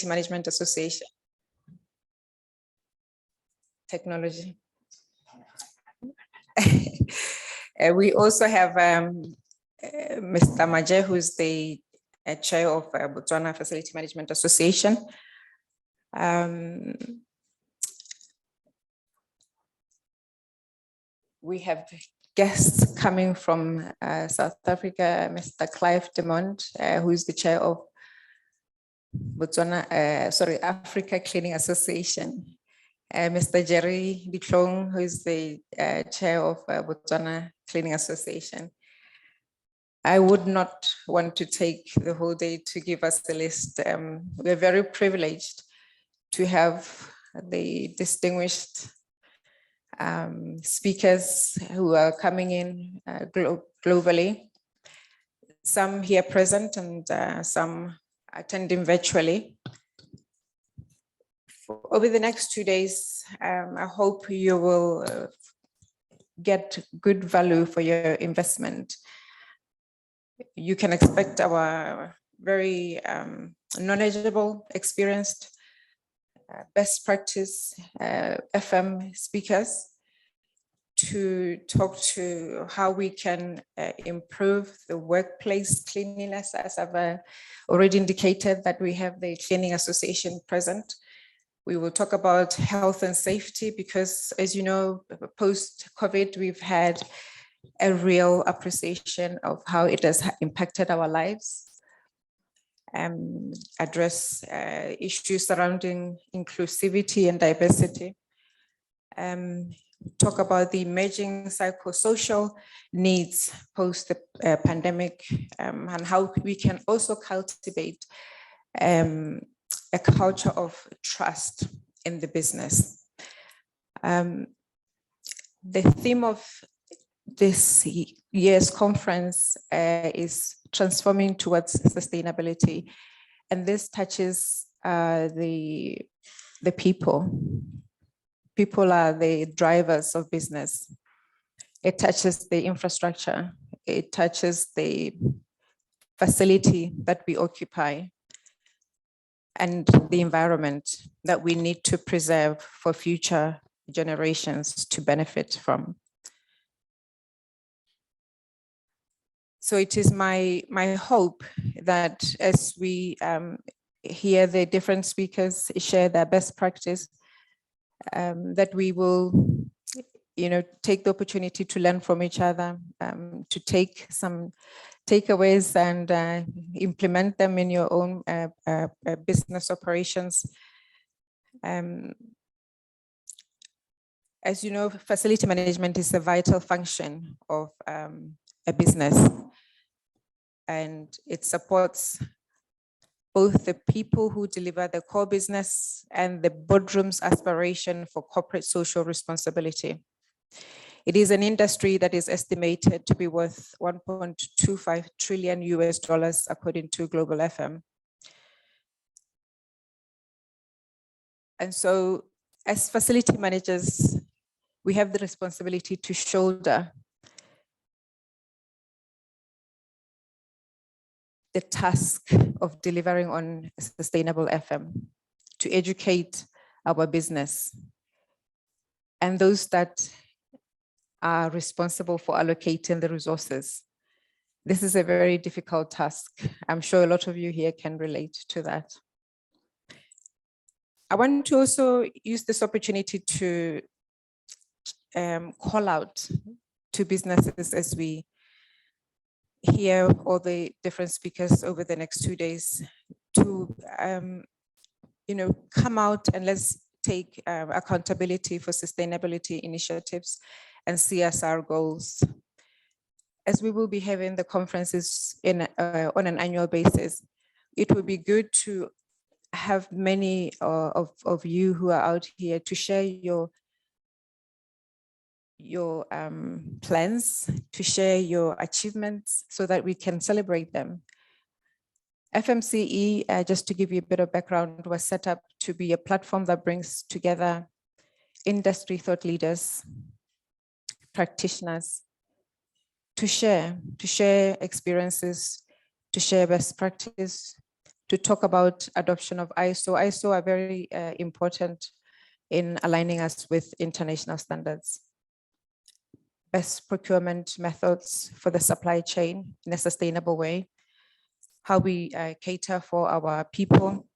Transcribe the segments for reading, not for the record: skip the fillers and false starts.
Management Association. Technology. We also have Mr. Maje, who's the chair of Bostwana Facility Management Association. We have guests coming from South Africa, Mr. Clive Demond, who is the chair of Africa Cleaning Association. Mr. Jerry Ditlong, who is the chair of Bostwana Cleaning Association. I would not want to take the whole day to give us the list. We're very privileged to have the distinguished speakers who are coming in globally, some here present and some attending virtually. Over the next 2 days, I hope you will get good value for your investment. You can expect our very knowledgeable, experienced, best practice FM speakers to talk to how we can improve the workplace cleanliness, as I've already indicated that we have the Cleaning Association present. We will talk about health and safety because, as you know, post-COVID, we've had a real appreciation of how it has impacted our lives. Address issues surrounding inclusivity and diversity. Talk about the emerging psychosocial needs post the pandemic and how we can also cultivate a culture of trust in the business. The theme of this year's conference is transforming towards sustainability, and this touches the people. People are the drivers of business. It touches the infrastructure. It touches the facility that we occupy and the environment that we need to preserve for future generations to benefit from. So it is my hope that as we hear the different speakers share their best practice, that we will, take the opportunity to learn from each other, to take some takeaways and implement them in your own business operations. As you know, facility management is a vital function of a business, and it supports both the people who deliver the core business and the boardroom's aspiration for corporate social responsibility. It is an industry that is estimated to be worth $1.25 trillion according to Global FM. And so as facility managers, we have the responsibility to shoulder the task of delivering on sustainable FM, to educate our business and those that are responsible for allocating the resources. This is a very difficult task. I'm sure a lot of you here can relate to that. I want to also use this opportunity to call out to businesses as we hear all the different speakers over the next 2 days to, come out and let's take accountability for sustainability initiatives and CSR goals. As we will be having the conferences on an annual basis, it would be good to have many of you who are out here to share your plans, to share your achievements so that we can celebrate them. FMCE, just to give you a bit of background, was set up to be a platform that brings together industry thought leaders, practitioners, to share experiences, to share best practice, to talk about adoption of ISO. ISO are very important in aligning us with international standards. Best procurement methods for the supply chain in a sustainable way, how we cater for our people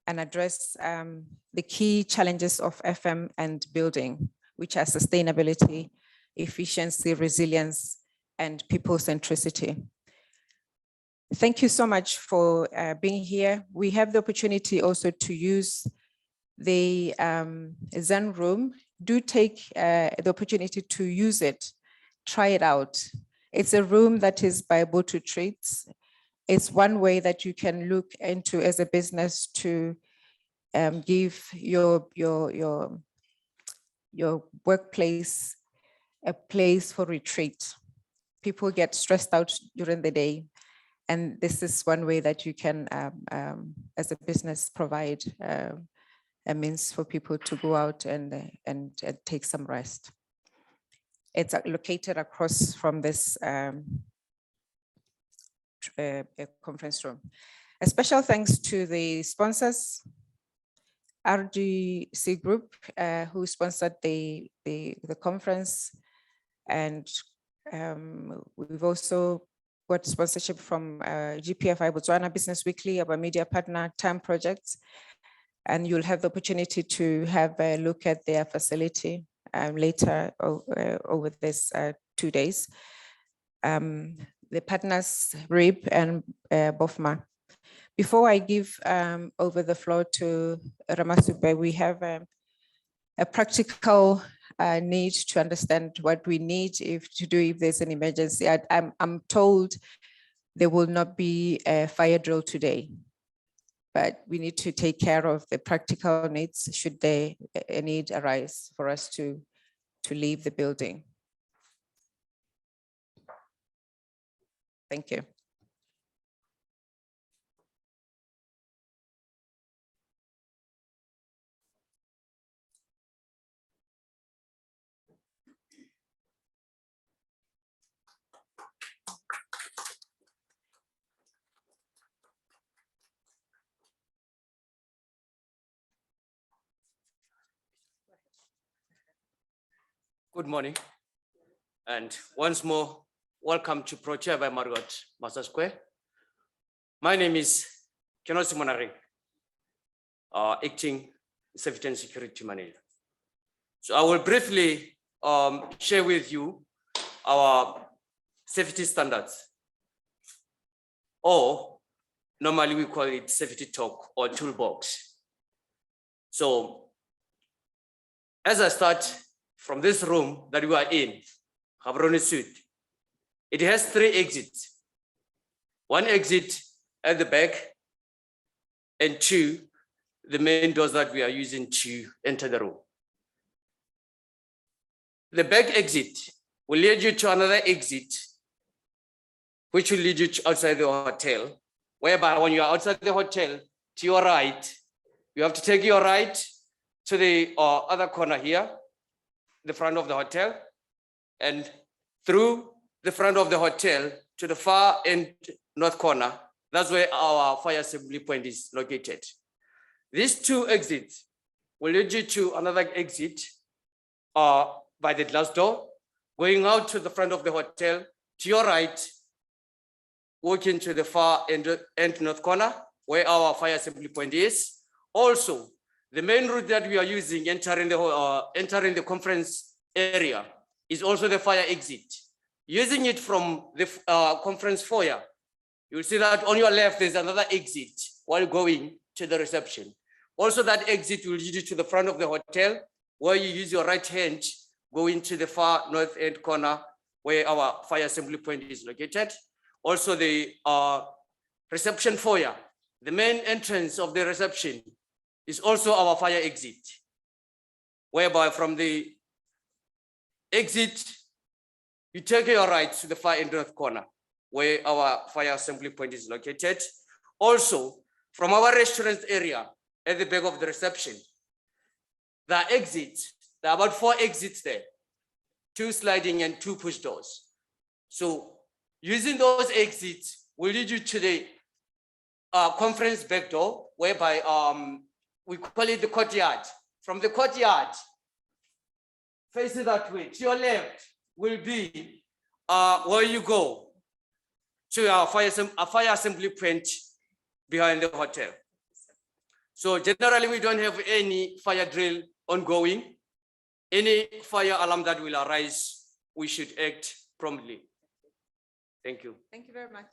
and address the key challenges of FM and building, which are sustainability, efficiency, resilience, and people centricity. Thank you so much for being here. We have the opportunity also to use the Zen room. Do take the opportunity to use it, try it out. It's a room that is by Botu Treats. It's one way that you can look into as a business to give your workplace a place for retreat. People get stressed out during the day, and this is one way that you can, as a business, provide a means for people to go out and take some rest. It's located across from this conference room. A special thanks to the sponsors, RGC Group, who sponsored the conference, and we've also got sponsorship from GPFI Bostwana Business Weekly, our media partner, TAM Projects, and you'll have the opportunity to have a look at their facility later over this 2 days. The partners, RIB and BOFMA. Before I give over the floor to Ramasube, we have a practical need to understand what we need if there's an emergency. I'm told there will not be a fire drill today, but we need to take care of the practical needs should a need arise for us to leave the building. Thank you. Good morning, and once more, welcome to ProChair by Marriott Master Square. My name is Cnference, acting Safety and Security Manager. So I will briefly share with you our safety standards, or normally we call it safety talk or toolbox. So as I start from this room that we are in, Gaborone Suite, it has 3 exits. 1 exit at the back, and 2, the main doors that we are using to enter the room. The back exit will lead you to another exit, which will lead you to outside the hotel, whereby when you are outside the hotel, to your right, you have to take your right to the other corner here, the front of the hotel, and through the front of the hotel to the far end north corner. That's where our fire assembly point is located. These 2 exits will lead you to another exit by the glass door, going out to the front of the hotel, to your right, walking to the far end north corner, where our fire assembly point is. Also, the main route that we are using entering the conference area is also the fire exit. Using it from the conference foyer, you'll see that on your left, there's another exit while going to the reception. Also, that exit will lead you to the front of the hotel, where you use your right hand, going to the far north end corner, where our fire assembly point is located. Also, the reception foyer, the main entrance of the reception, is also our fire exit, whereby from the exit, you take your right to the far end north corner, where our fire assembly point is located. Also, from our restaurant area at the back of the reception, there are about 4 exits there, 2 sliding and 2 push doors. So using those exits will lead you to the conference back door, whereby we call it the courtyard. From the courtyard, facing that way, to your left will be where you go to our fire assembly point behind the hotel. So generally, we don't have any fire drill ongoing. Any fire alarm that will arise, we should act promptly. Thank you. Thank you very much.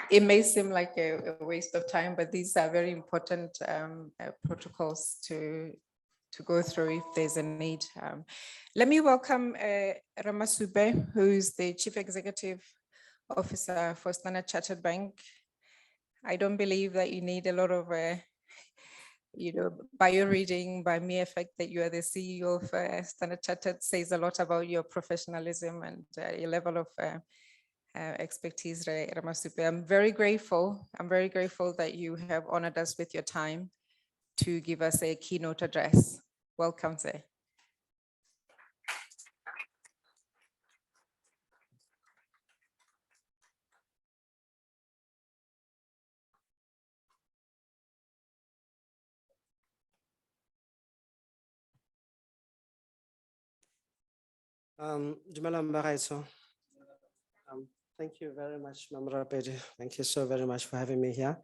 It may seem like a waste of time, but these are very important protocols to go through if there's a need. Let me welcome Ramasube, who is the Chief Executive Officer for Standard Chartered Bank. I don't believe that you need a lot of bio reading. By mere fact that you are the CEO of Standard Chartered says a lot about your professionalism and your level of expertise, Ramasube. I'm very grateful that you have honored us with your time to give us a keynote address. Welcome, sir. Dumelang Bagaetsho. Thank you very much, Ma'am Rapedi. Thank you so very much for having me here.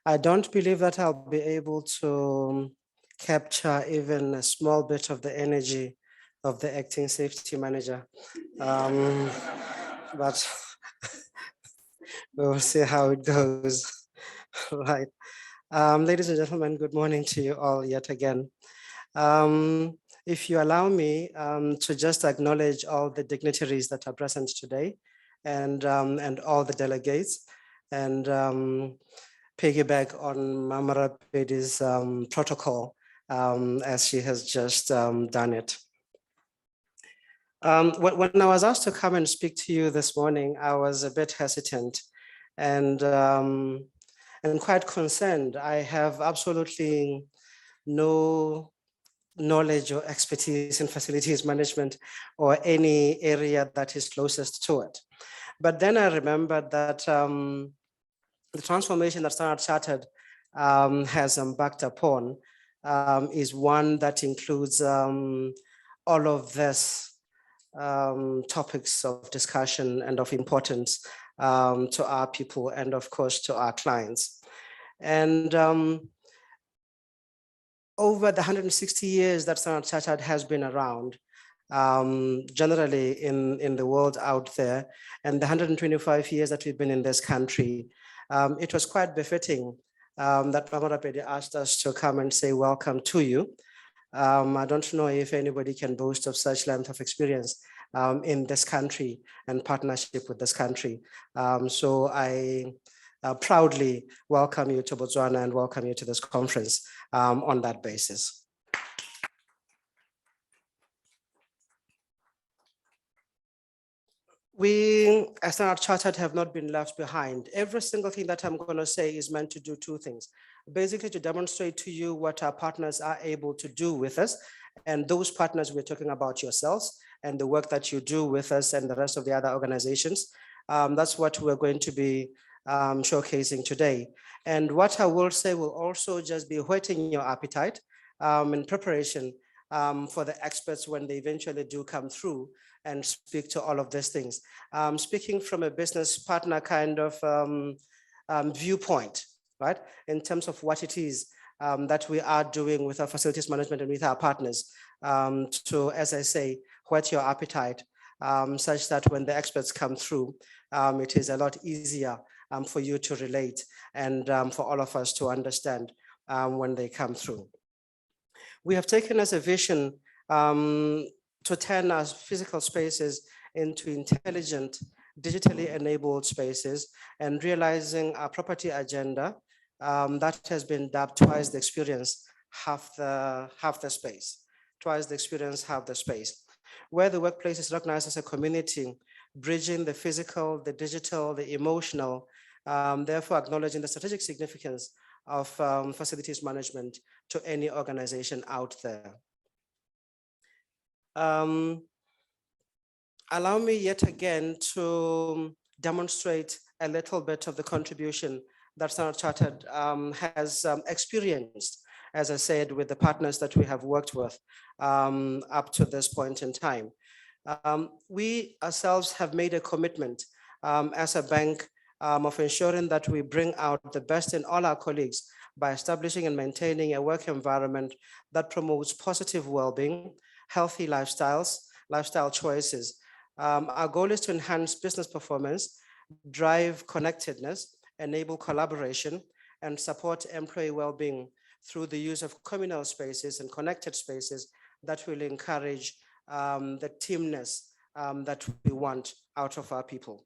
I don't believe that I'll be able to capture even a small bit of the energy of the acting safety manager, but we'll see how it goes. Right. Ladies and gentlemen, good morning to you all yet again. If you allow me to just acknowledge all the dignitaries that are present today and all the delegates, and piggyback on Mama Rapedi's protocol as she has just done it. When I was asked to come and speak to you this morning, I was a bit hesitant and quite concerned. I have absolutely no knowledge or expertise in facilities management or any area that is closest to it. But then I remembered that the transformation that Standard Chartered has embarked upon is one that includes all of this topics of discussion and of importance to our people and of course to our clients. And over the 160 years that Standard Chartered has been around, generally in the world out there, and the 125 years that we've been in this country, it was quite befitting that Mama Rapedi asked us to come and say welcome to you. I don't know if anybody can boast of such length of experience in this country and partnership with this country. So I proudly welcome you to Botswana and welcome you to this conference on that basis. We, as Standard Chartered, have not been left behind. Every single thing that I'm going to say is meant to do two things. Basically, to demonstrate to you what our partners are able to do with us. And those partners, we're talking about yourselves and the work that you do with us and the rest of the other organizations. That's what we're going to be showcasing today. And what I will say will also just be whetting your appetite in preparation for the experts when they eventually do come through and speak to all of these things. Speaking from a business partner kind of viewpoint, right? In terms of what it is that we are doing with our facilities management and with our partners to, as I say, whet your appetite such that when the experts come through, it is a lot easier for you to relate and for all of us to understand when they come through. We have taken as a vision to turn our physical spaces into intelligent, digitally enabled spaces and realizing our property agenda that has been dubbed twice the experience, half the space. Twice the experience, half the space. Where the workplace is recognized as a community, bridging the physical, the digital, the emotional, therefore acknowledging the strategic significance of facilities management to any organization out there. Allow me yet again to demonstrate a little bit of the contribution that Standard Chartered has experienced, as I said, with the partners that we have worked with up to this point in time. We ourselves have made a commitment as a bank of ensuring that we bring out the best in all our colleagues by establishing and maintaining a work environment that promotes positive well-being, healthy lifestyle choices. Our goal is to enhance business performance, drive connectedness, enable collaboration, and support employee well-being through the use of communal spaces and connected spaces that will encourage the teamness that we want out of our people.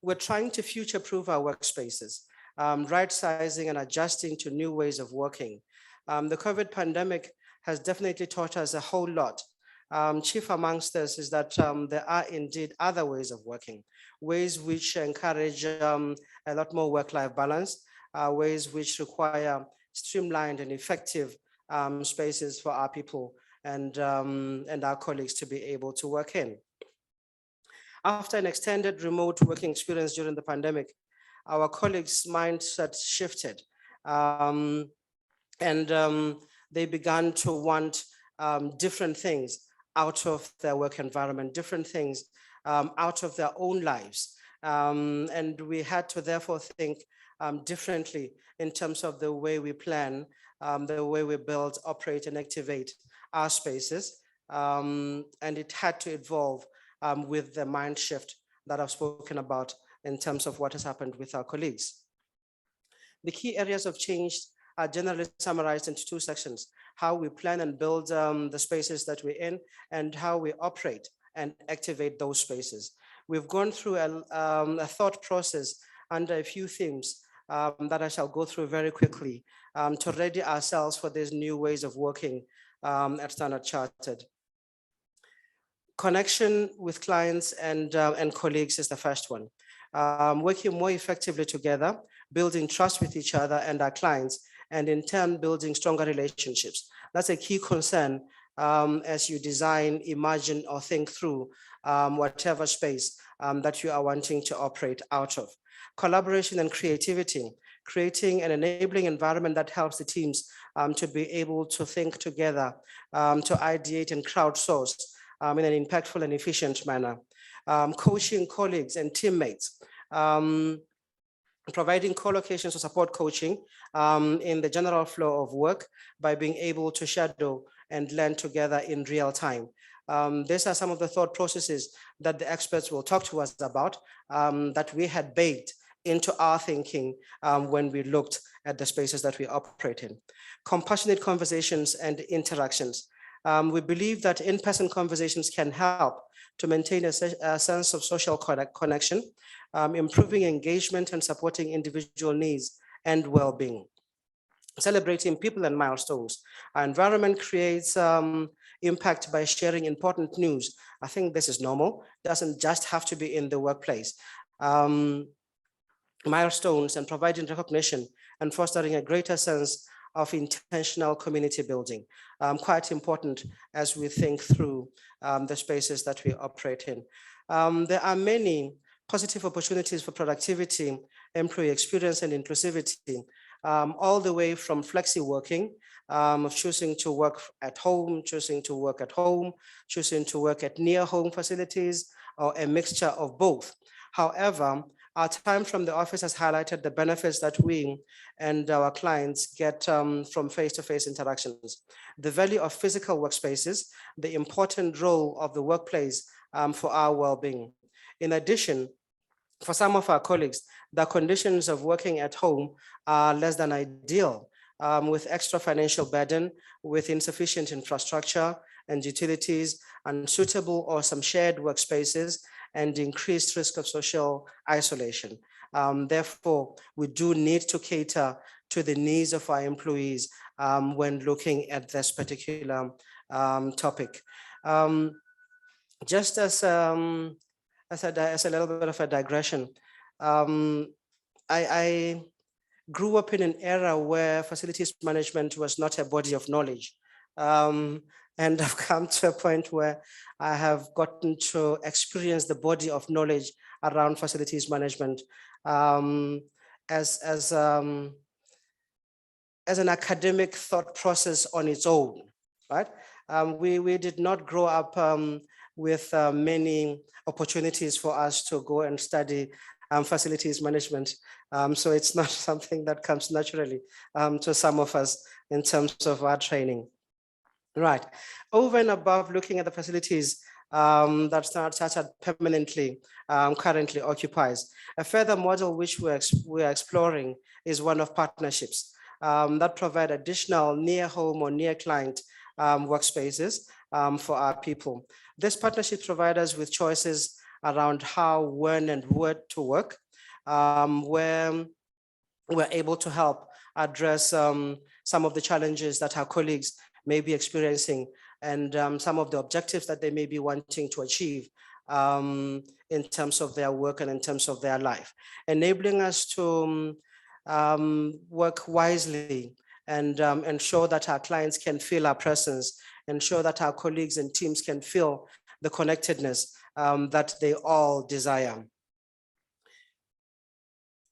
We're trying to future-proof our workspaces, right-sizing and adjusting to new ways of working. The COVID pandemic has definitely taught us a whole lot. Chief amongst this is that there are indeed other ways of working, ways which encourage a lot more work-life balance, ways which require streamlined and effective spaces for our people and our colleagues to be able to work in. After an extended remote working experience during the pandemic, our colleagues' mindset shifted and they began to want different things out of their work environment, different things out of their own lives. And we had to therefore think differently in terms of the way we plan, the way we build, operate, and activate our spaces. And it had to evolve with the mind shift that I've spoken about in terms of what has happened with our colleagues. The key areas of change are generally summarized into two sections: how we plan and build the spaces that we're in, and how we operate and activate those spaces. We've gone through a thought process under a few themes that I shall go through very quickly to ready ourselves for these new ways of working at Standard Chartered. Connection with clients and colleagues is the first one. Working more effectively together, building trust with each other and our clients, and in turn building stronger relationships. That's a key concern as you design, imagine, or think through whatever space that you are wanting to operate out of. Collaboration and creativity, creating an enabling environment that helps the teams to be able to think together, to ideate and crowdsource in an impactful and efficient manner. Coaching colleagues and teammates, providing co-locations to support coaching in the general flow of work by being able to shadow and learn together in real time. These are some of the thought processes that the experts will talk to us about that we had baked into our thinking when we looked at the spaces that we operate in. Compassionate conversations and interactions. We believe that in-person conversations can help to maintain a sense of social connection, improving engagement and supporting individual needs and well-being. Celebrating people and milestones. Our environment creates impact by sharing important news. I think this is normal. It doesn't just have to be in the workplace. Milestones and providing recognition and fostering a greater sense of intentional community building. Quite important as we think through the spaces that we operate in. There are many positive opportunities for productivity, employee experience, and inclusivity, all the way from flexi working, of choosing to work at home, choosing to work at home, choosing to work at near home facilities, or a mixture of both. However, our time from the office has highlighted the benefits that we and our clients get from face-to-face interactions, the value of physical workspaces, the important role of the workplace for our well-being. In addition, for some of our colleagues, the conditions of working at home are less than ideal, with extra financial burden, with insufficient infrastructure and utilities, unsuitable or some shared workspaces, and increased risk of social isolation. Therefore, we do need to cater to the needs of our employees when looking at this particular topic. Just as a little bit of a digression, I grew up in an era where facilities management was not a body of knowledge. And I've come to a point where I have gotten to experience the body of knowledge around facilities management as an academic thought process on its own, right? We did not grow up with many opportunities for us to go and study facilities management. So it's not something that comes naturally to some of us in terms of our training. Right, over and above looking at the facilities that Standard Chartered permanently currently occupies, a further model which we're exploring is one of partnerships that provide additional near home or near client workspaces for our people. This partnership provides us with choices around how, when, and where to work, where we're able to help address some of the challenges that our colleagues may be experiencing and some of the objectives that they may be wanting to achieve in terms of their work and in terms of their life, enabling us to work wisely and ensure that our clients can feel our presence, ensure that our colleagues and teams can feel the connectedness that they all desire.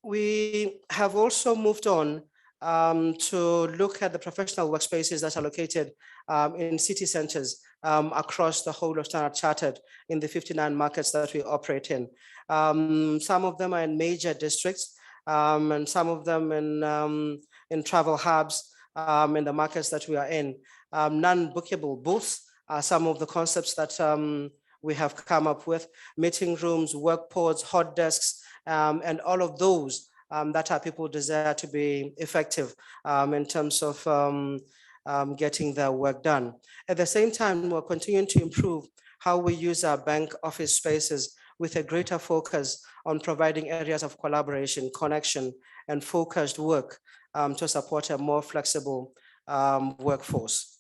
We have also moved on to look at the professional workspaces that are located in city centers across the whole of Standard Chartered in the 59 markets that we operate in. Some of them are in major districts and some of them in travel hubs in the markets that we are in. Non-bookable booths are some of the concepts that we have come up with: meeting rooms, work pods, hot desks, and all of those that our people desire to be effective in terms of getting their work done. At the same time, we're continuing to improve how we use our bank office spaces with a greater focus on providing areas of collaboration, connection, and focused work to support a more flexible workforce.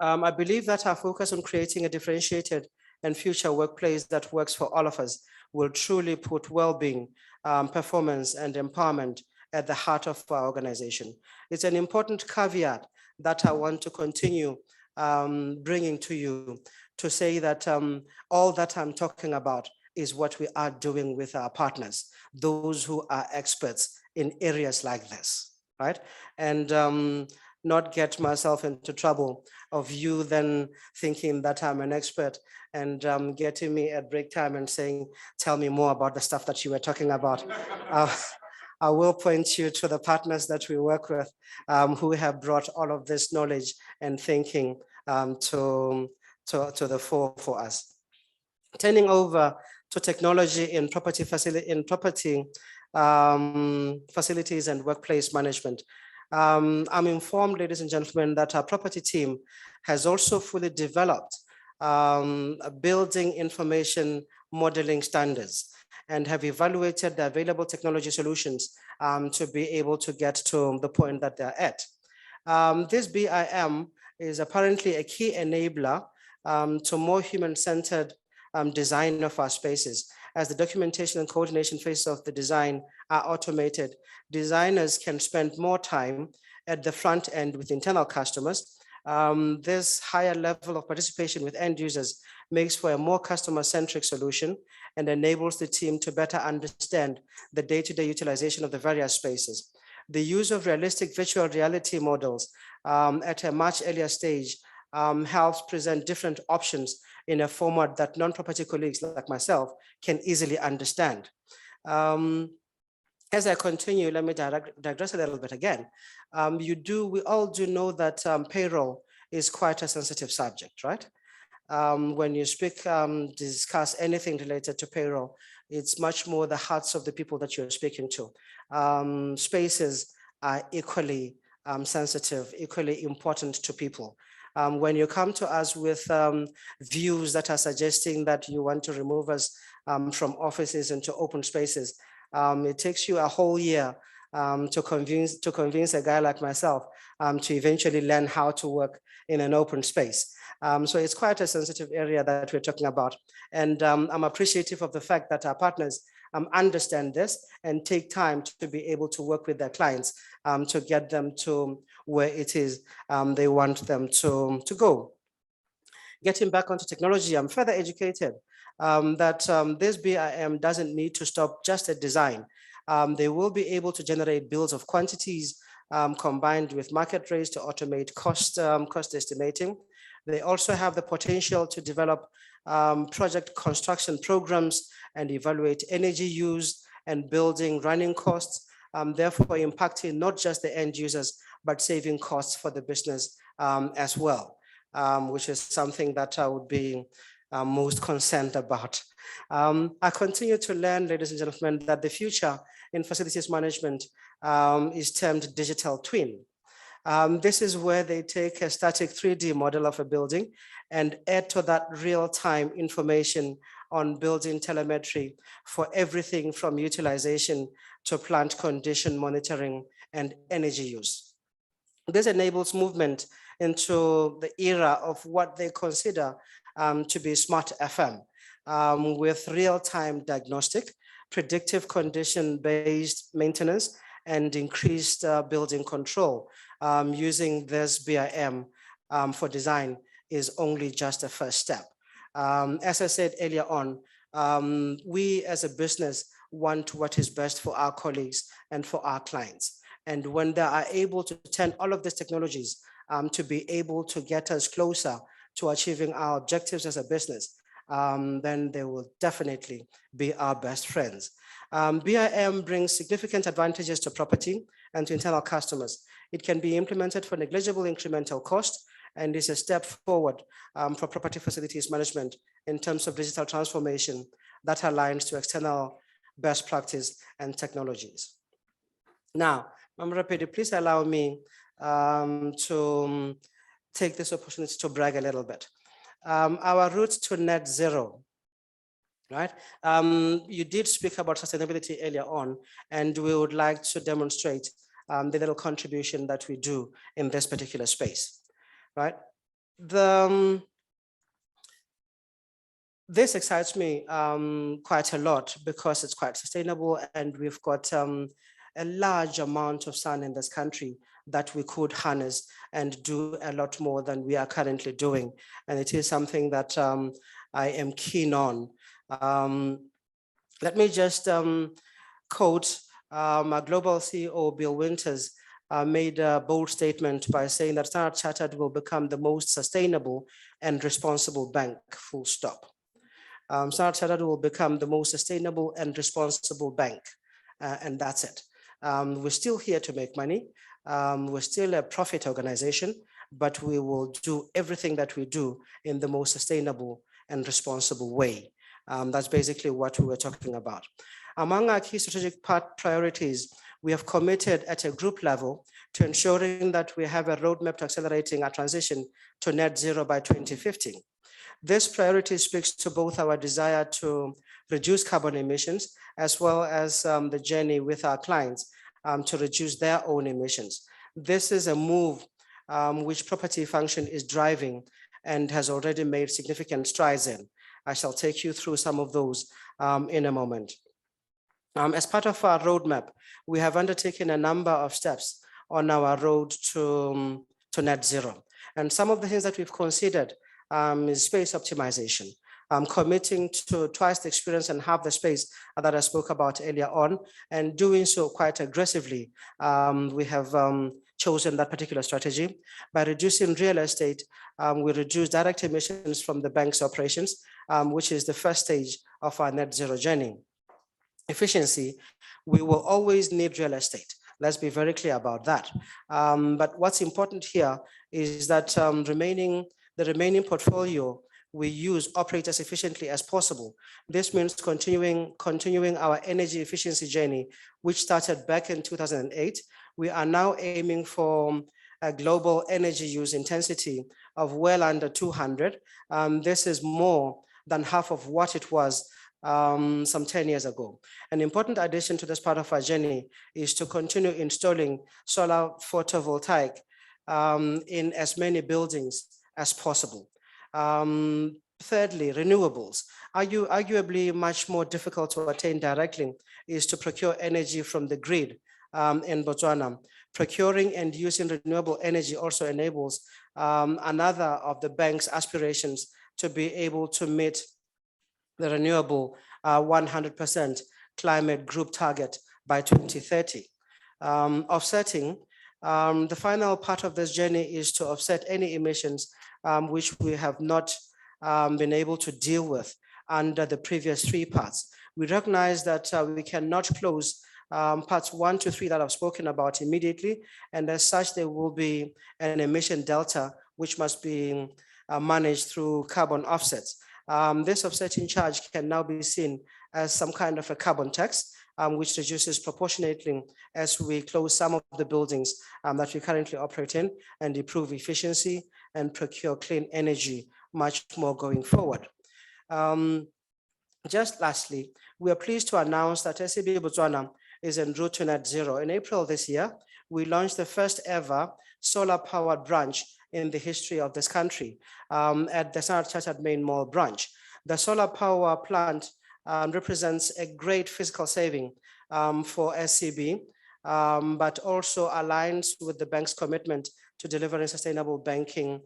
I believe that our focus on creating a differentiated and future workplace that works for all of us will truly put well-being, performance, and empowerment at the heart of our organization. It's an important caveat that I want to continue bringing to you to say that all that I'm talking about is what we are doing with our partners, those who are experts in areas like this, right? And not get myself into trouble of you then thinking that I'm an expert and getting me at break time and saying, tell me more about the stuff that you were talking about. I will point you to the partners that we work with who have brought all of this knowledge and thinking to the fore for us. Turning over to technology in facilities and workplace management. I'm informed, ladies and gentlemen, that our property team has also fully developed building information modeling standards and have evaluated the available technology solutions to be able to get to the point that they're at. This BIM is apparently a key enabler to more human-centered design of our spaces. As the documentation and coordination phase of the design are automated, designers can spend more time at the front end with internal customers. This higher level of participation with end users makes for a more customer-centric solution and enables the team to better understand the day-to-day utilization of the various spaces. The use of realistic virtual reality models at a much earlier stage helps present different options in a format that non-property colleagues like myself can easily understand. As I continue, let me digress a little bit again. We all do know that payroll is quite a sensitive subject, right? When you discuss anything related to payroll, it's much more the hearts of the people that you're speaking to. Spaces are equally sensitive, equally important to people. When you come to us with views that are suggesting that you want to remove us from offices into open spaces, it takes you a whole year to convince a guy like myself to eventually learn how to work in an open space. So it's quite a sensitive area that we're talking about. And I'm appreciative of the fact that our partners understand this and take time to be able to work with their clients to get them to where it is they want them to go. Getting back onto technology, I'm further educated that this BIM doesn't need to stop just at design. They will be able to generate bills of quantities combined with market rates to automate cost estimating. They also have the potential to develop project construction programs and evaluate energy use and building running costs, therefore impacting not just the end users, but saving costs for the business as well, which is something that I would be most concerned about. I continue to learn, ladies and gentlemen, that the future in facilities management is termed digital twin. This is where they take a static 3D model of a building and add to that real-time information on building telemetry for everything from utilization to plant condition monitoring and energy use. This enables movement into the era of what they consider to be smart FM with real-time diagnostic, predictive condition-based maintenance, and increased building control. Using this BIM for design is only just a first step. As I said earlier on, we as a business want what is best for our colleagues and for our clients. And when they are able to turn all of these technologies to be able to get us closer to achieving our objectives as a business, then they will definitely be our best friends. BIM brings significant advantages to property and to internal customers. It can be implemented for negligible incremental cost and is a step forward for property facilities management in terms of digital transformation that aligns to external best practice and technologies. Now, Mama Rapidi, please allow me to take this opportunity to brag a little bit. Our route to net zero, right? You did speak about sustainability earlier on, and we would like to demonstrate the little contribution that we do in this particular space, right? This excites me quite a lot because it's quite sustainable, and we've got a large amount of sun in this country that we could harness and do a lot more than we are currently doing. And it is something that I am keen on. Let me just quote our global CEO, Bill Winters, made a bold statement by saying that Standard Chartered will become the most sustainable and responsible bank, full stop. Standard Chartered will become the most sustainable and responsible bank, and that's it. We're still here to make money. We're still a profit organization, but we will do everything that we do in the most sustainable and responsible way. That's basically what we were talking about. Among our key strategic priorities, we have committed at a group level to ensuring that we have a roadmap to accelerating our transition to net zero by 2050. This priority speaks to both our desire to reduce carbon emissions, as well as the journey with our clients to reduce their own emissions. This is a move which property function is driving and has already made significant strides in. I shall take you through some of those in a moment. As part of our roadmap, we have undertaken a number of steps on our road to net zero. And some of the things that we've considered is space optimization, committing to twice the experience and half the space that I spoke about earlier on, and doing so quite aggressively. We have chosen that particular strategy. By reducing real estate, we reduce direct emissions from the bank's operations, which is the first stage of our net zero journey. Efficiency, we will always need real estate. Let's be very clear about that. But what's important here is that the remaining portfolio we use operate as efficiently as possible. This means continuing our energy efficiency journey, which started back in 2008. We are now aiming for a global energy use intensity of well under 200. This is more than half of what it was some 10 years ago. An important addition to this part of our journey is to continue installing solar photovoltaic in as many buildings as possible. Thirdly, renewables. Arguably much more difficult to attain directly is to procure energy from the grid in Botswana. Procuring and using renewable energy also enables another of the bank's aspirations to be able to meet the renewable 100% climate group target by 2030. Offsetting, the final part of this journey is to offset any emissions which we have not been able to deal with under the previous three parts. We recognize that we cannot close parts 1 to 3 that I've spoken about immediately, and as such, there will be an emission delta which must be managed through carbon offsets. This offsetting charge can now be seen as some kind of a carbon tax, which reduces proportionately as we close some of the buildings that we currently operate in and improve efficiency and procure clean energy much more going forward. Just lastly, we are pleased to announce that SAB Botswana is en route to net zero. In April this year, we launched the first ever solar powered branch in the history of this country at the Standard Chartered Main Mall branch. The solar power plant represents a great fiscal saving for SCB, but also aligns with the bank's commitment to delivering sustainable banking,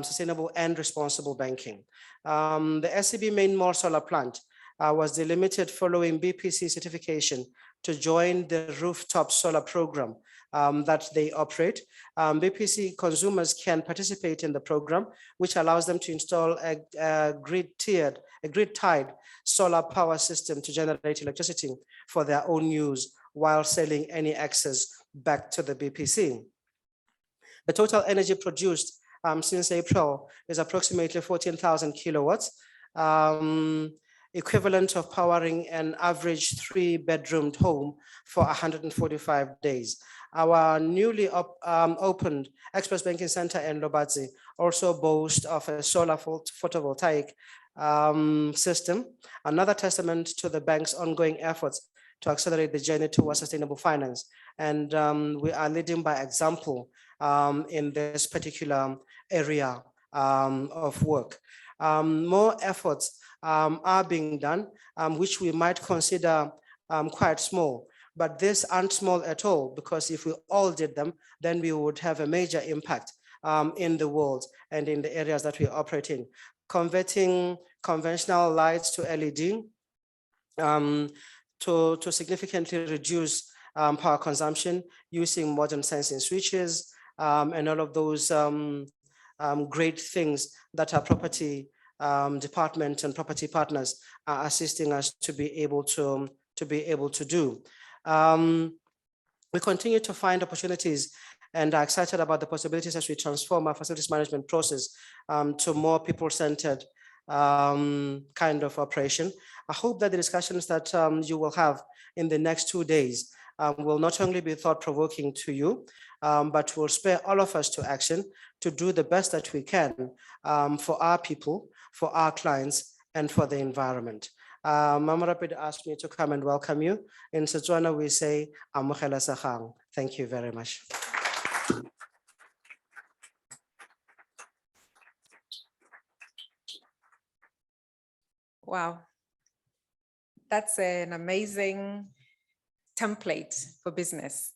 sustainable and responsible banking. The SCB Main Mall solar plant was delimited following BPC certification to join the rooftop solar program that they operate. BPC consumers can participate in the program, which allows them to install a grid-tied solar power system to generate electricity for their own use while selling any excess back to the BPC. The total energy produced since April is approximately 14,000 kilowatts, equivalent of powering an average 3-bedroomed home for 145 days. Our newly opened Express Banking Center in Lobatse also boasts of a solar photovoltaic system, another testament to the bank's ongoing efforts to accelerate the journey towards sustainable finance. And we are leading by example in this particular area of work. More efforts are being done, which we might consider quite small, but these aren't small at all, because if we all did them, then we would have a major impact in the world and in the areas that we operate in. Converting conventional lights to LED to significantly reduce power consumption using modern sensing switches and all of those great things that our property department and property partners are assisting us to be able to do. We continue to find opportunities and are excited about the possibilities as we transform our facilities management process to more people-centered kind of operation. I hope that the discussions that you will have in the next 2 days will not only be thought-provoking to you, but will spur all of us to action to do the best that we can for our people, for our clients, and for the environment. Mama Rapid asked me to come and welcome you. In Setswana, we say, Amogela Sagang. Thank you very much. Wow, that's an amazing template for business.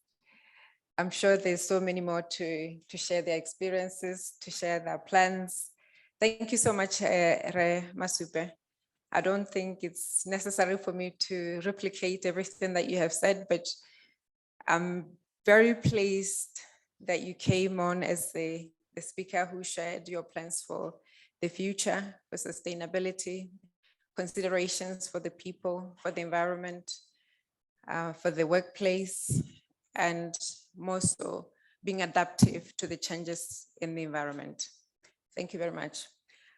I'm sure there's so many more to share their experiences, to share their plans. Thank you so much, Re Masupe. I don't think it's necessary for me to replicate everything that you have said, but I'm very pleased that you came on as the speaker who shared your plans for the future, for sustainability, considerations for the people, for the environment, for the workplace, and more so being adaptive to the changes in the environment. Thank you very much.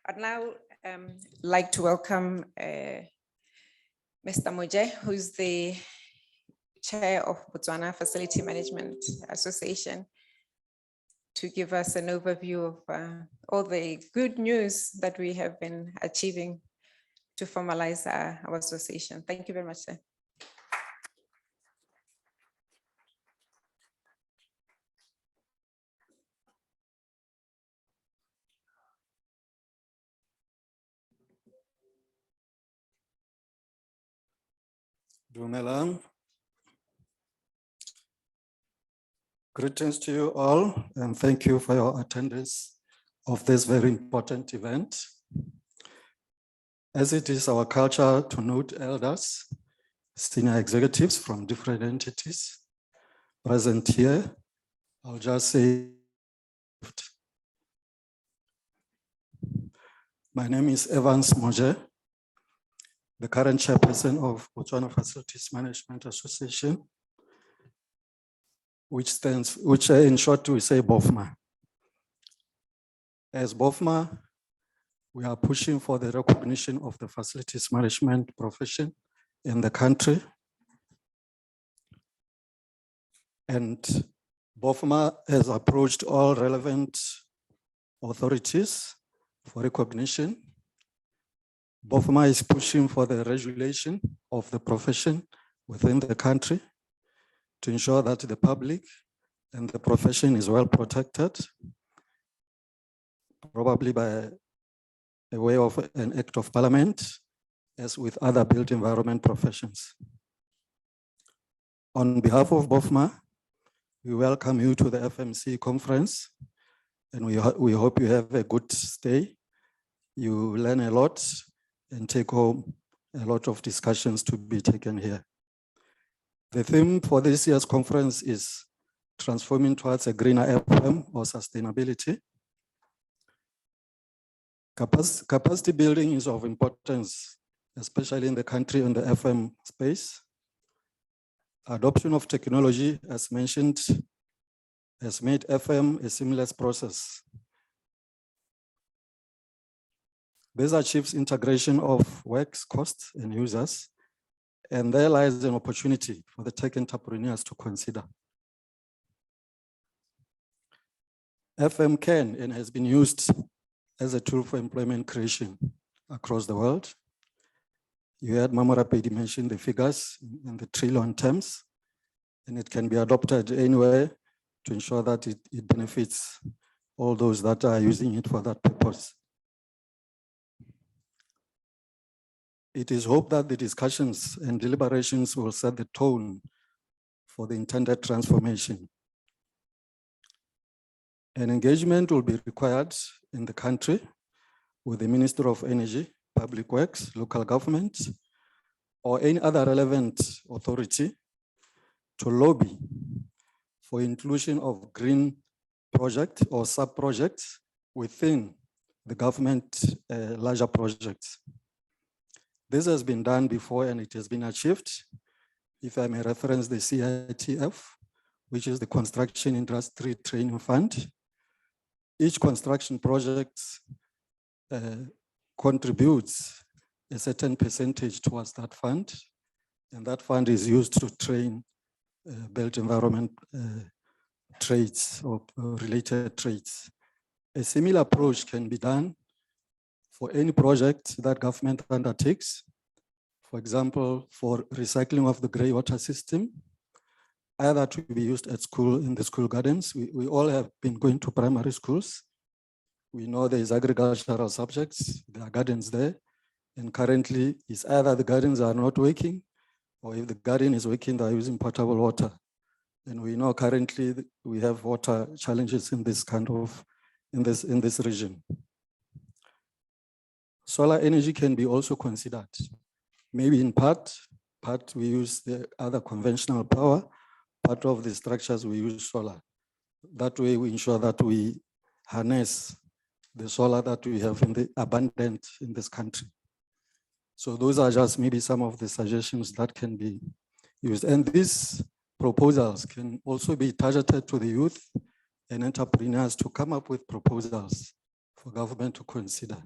I'd now like to welcome Mr. Moje, who's the chair of Botswana Facility Management Association, to give us an overview of all the good news that we have been achieving to formalize our association. Thank you very much, sir. Dumelang. Greetings to you all, and thank you for your attendance of this very important event. As it is our culture to note elders, senior executives from different entities present here, I'll just say, my name is Evans Moje, the current chairperson of Bostwana Facilities Management Association, which in short we say BOFMA. As BOFMA, we are pushing for the recognition of the facilities management profession in the country. And BOFMA has approached all relevant authorities for recognition. BOFMA is pushing for the regulation of the profession within the country to ensure that the public and the profession is well protected, probably by a way of an act of parliament, as with other built environment professions. On behalf of BOFMA, we welcome you to the FMC conference, and we hope you have a good stay. You learn a lot and take home a lot of discussions to be taken here. The theme for this year's conference is transforming towards a greener FM or sustainability. Capacity building is of importance, especially in the country in the FM space. Adoption of technology, as mentioned, has made FM a seamless process. This achieves integration of works, costs, and users, and there lies an opportunity for the tech entrepreneurs to consider. FM can and has been used as a tool for employment creation across the world. You heard Mama Rapidi mention the figures in the trillion terms, and it can be adopted anywhere to ensure that it benefits all those that are using it for that purpose. It is hoped that the discussions and deliberations will set the tone for the intended transformation. An engagement will be required in the country with the Minister of Energy, Public Works, local government, or any other relevant authority to lobby for inclusion of green project or sub-projects within the government larger projects. This has been done before and it has been achieved. If I may reference the CITF, which is the Construction Industry Training Fund. Each construction project contributes a certain percentage towards that fund, and that fund is used to train built environment trades or related trades. A similar approach can be done for any project that government undertakes. For example, for recycling of the grey water system, either to be used at school in the school gardens. We all have been going to primary schools. We know there is agricultural subjects, there are gardens there, and currently it's either the gardens are not working, or if the garden is working, they're using potable water. And we know currently we have water challenges in this kind of, in this region. Solar energy can be also considered. Maybe in part we use the other conventional power, part of the structures we use solar. That way we ensure that we harness the solar that we have in the abundant in this country. So those are just maybe some of the suggestions that can be used. And these proposals can also be targeted to the youth and entrepreneurs to come up with proposals for government to consider,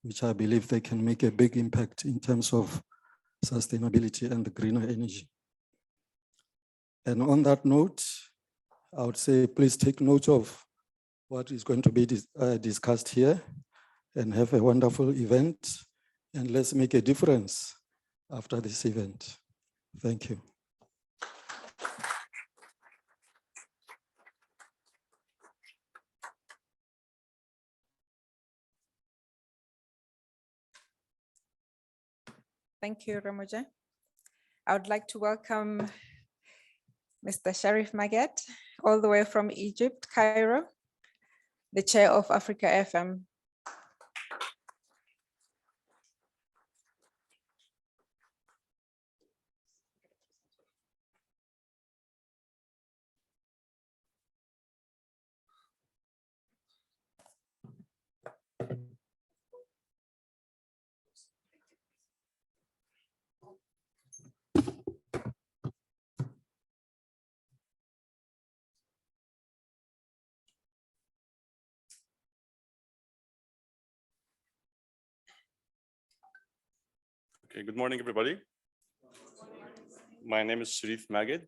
which I believe they can make a big impact in terms of sustainability and the greener energy. And on that note, I would say, please take note of what is going to be discussed here, and have a wonderful event, and let's make a difference after this event. Thank you. Thank you, Ramoja. I would like to welcome Mr. Sharif Maget, all the way from Egypt, Cairo, the chair of Africa FM. Okay, good morning, everybody. My name is Sharif Magid,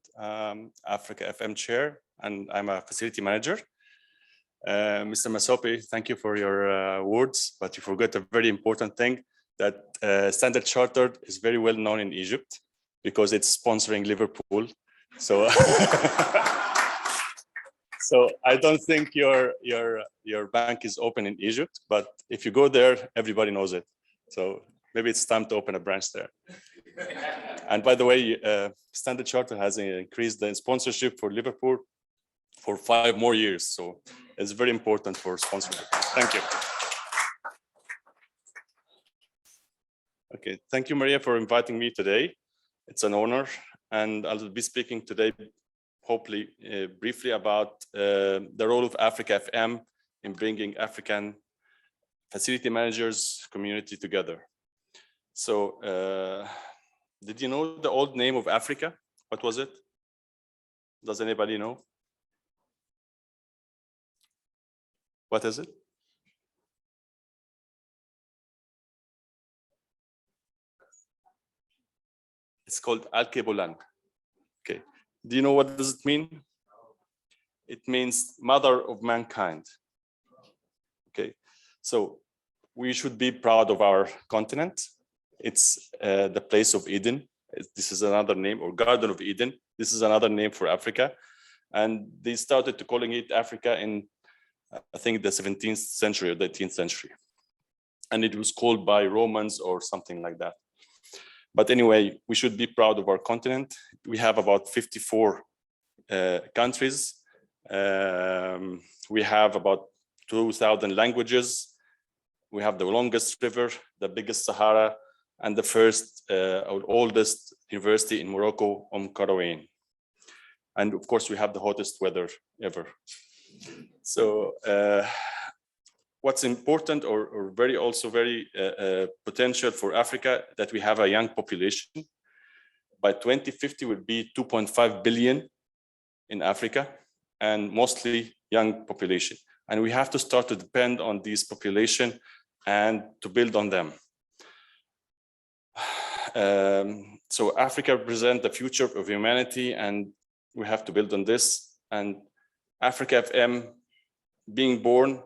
Africa FM chair, and I'm a facility manager. Mr. Masopi, thank you for your words, but you forgot a very important thing, that Standard Chartered is very well known in Egypt because it's sponsoring Liverpool. So, so I don't think your bank is open in Egypt, but if you go there, everybody knows it. So maybe it's time to open a branch there. And by the way, Standard Chartered has increased the sponsorship for Liverpool for 5 more years. So it's very important for sponsorship. Thank you. Okay, thank you, Maria, for inviting me today. It's an honor. And I'll be speaking today, hopefully briefly about the role of Africa FM in bringing African facility managers community together. So did you know the old name of Africa? What was it? Does anybody know? What is it? It's called Al-Kebulan. Okay. Do you know what does it mean? It means mother of mankind. Okay. So we should be proud of our continent. It's the place of Eden. This is another name, or Garden of Eden. This is another name for Africa. And they started to calling it Africa in, I think, the 17th century or the 18th century. And it was called by Romans or something like that. But anyway, we should be proud of our continent. We have about 54 countries. We have about 2,000 languages. We have the longest river, the biggest Sahara, and the first or oldest university in Morocco, Qarawiyyin. And of course, we have the hottest weather ever. So what's important or very potential for Africa, that we have a young population. By 2050 will be 2.5 billion in Africa, and mostly young population. And we have to start to depend on this population and to build on them. So Africa represents the future of humanity, and we have to build on this. And Africa FM being born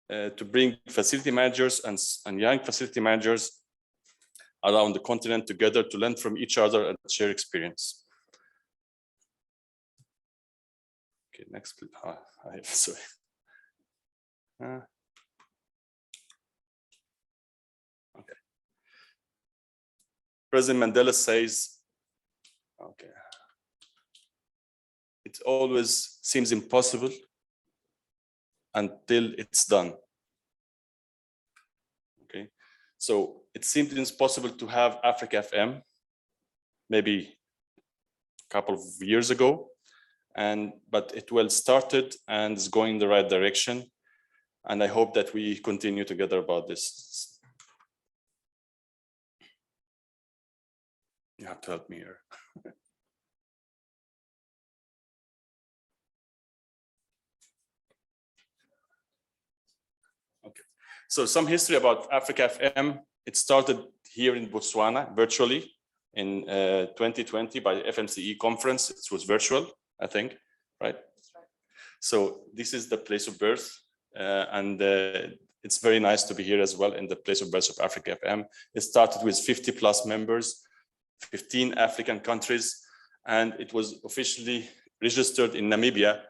to bring facility managers and young facility managers around the continent together to learn from each other and share experience. Okay, next, please. Sorry. Okay. President Mandela says, okay, it always seems impossible until it's done. Okay, so it seemed impossible to have Africa FM maybe a couple of years ago, but it well started and is going in the right direction. And I hope that we continue together about this. You have to help me here. Okay, so some history about Africa FM. It started here in Botswana virtually in 2020 by FMCE conference. It was virtual, I think, right? So this is the place of birth, and it's very nice to be here as well in the place of birth of Africa FM. It started with 50 plus members, 15 African countries, and it was officially registered in Namibia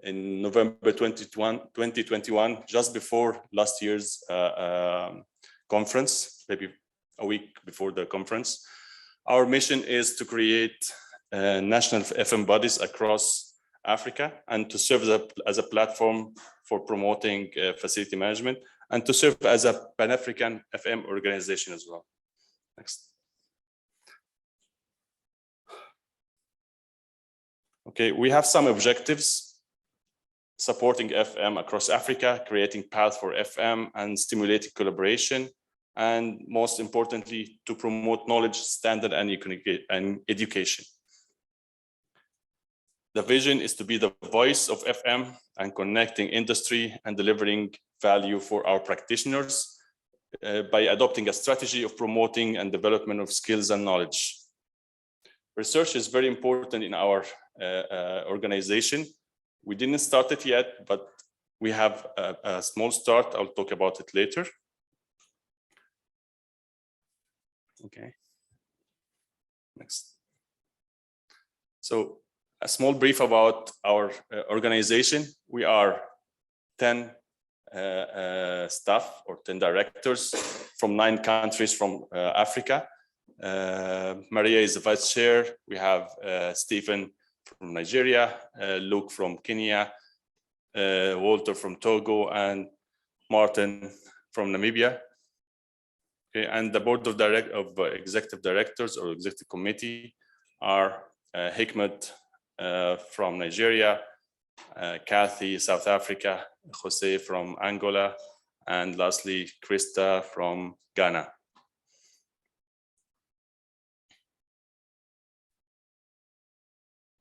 in November 2021, just before last year's conference, maybe a week before the conference. Our mission is to create national FM bodies across Africa and to serve as a platform for promoting facility management and to serve as a Pan-African FM organization as well. Next. Okay, we have some objectives: supporting FM across Africa, creating paths for FM and stimulating collaboration, and most importantly, to promote knowledge, standard, and education. The vision is to be the voice of FM and connecting industry and delivering value for our practitioners by adopting a strategy of promoting and development of skills and knowledge. Research is very important in our organization. We didn't start it yet, but we have a small start. I'll talk about it later. Okay. Next. So a small brief about our organization. We are 10 staff or 10 directors from 9 countries from Africa. Maria is the vice chair. We have Stephen from Nigeria, Luke from Kenya, Walter from Togo, and Martin from Namibia. Okay, and the board of executive directors or executive committee are Hikmet from Nigeria, Kathy, South Africa, Jose from Angola, and lastly, Krista from Ghana.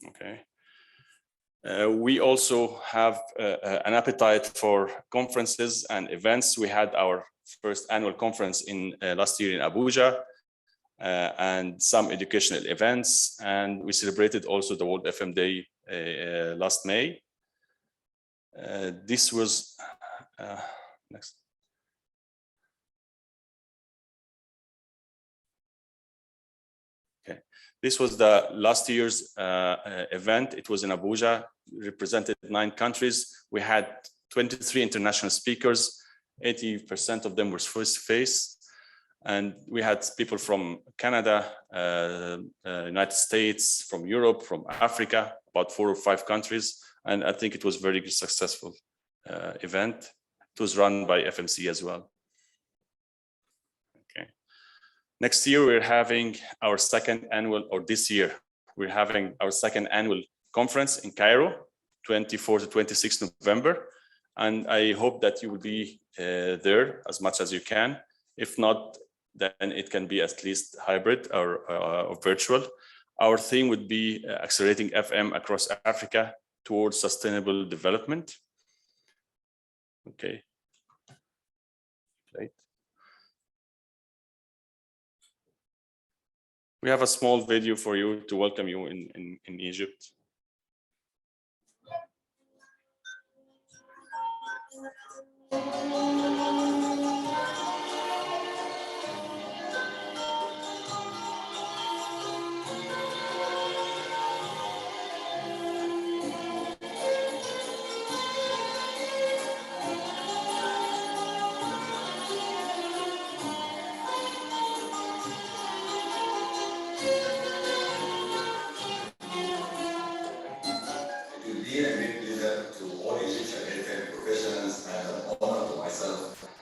Okay. We also have an appetite for conferences and events. We had our first annual conference in last year in Abuja, and some educational events, and we celebrated also the World FM Day last May. This was next. Okay, this was the last year's event. It was in Abuja, represented 9 countries. We had 23 international speakers. 80% of them were face-to-face. And we had people from Canada, United States, from Europe, from Africa, about 4 or 5 countries. And I think it was a very successful event. It was run by FMC as well. Okay. Next year, we're having our second annual, or this year, we're having our second annual conference in Cairo, 24 to 26 November. And I hope that you will be there as much as you can. If not, then it can be at least hybrid or virtual. Our theme would be accelerating FM across Africa towards sustainable development. Okay. Right. We have a small video for you to welcome you in Egypt.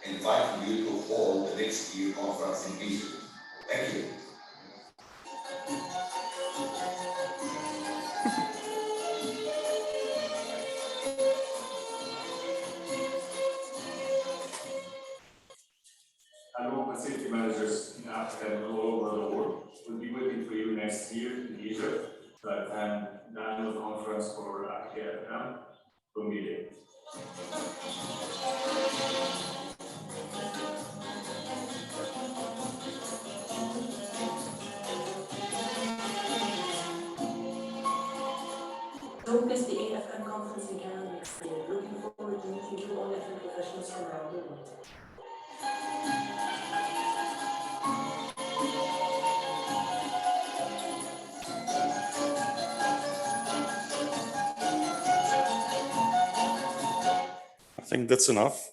Inviting you to hold the next year conference in Egypt. Thank you. Hello, facility managers in Africa and all over the world will be waiting for you next year in Egypt to attend the annual conference for Africa FM from media. Don't miss the AFM conference in Ghana next year. Looking forward to meeting you all FM professionals from around the world. I think that's enough.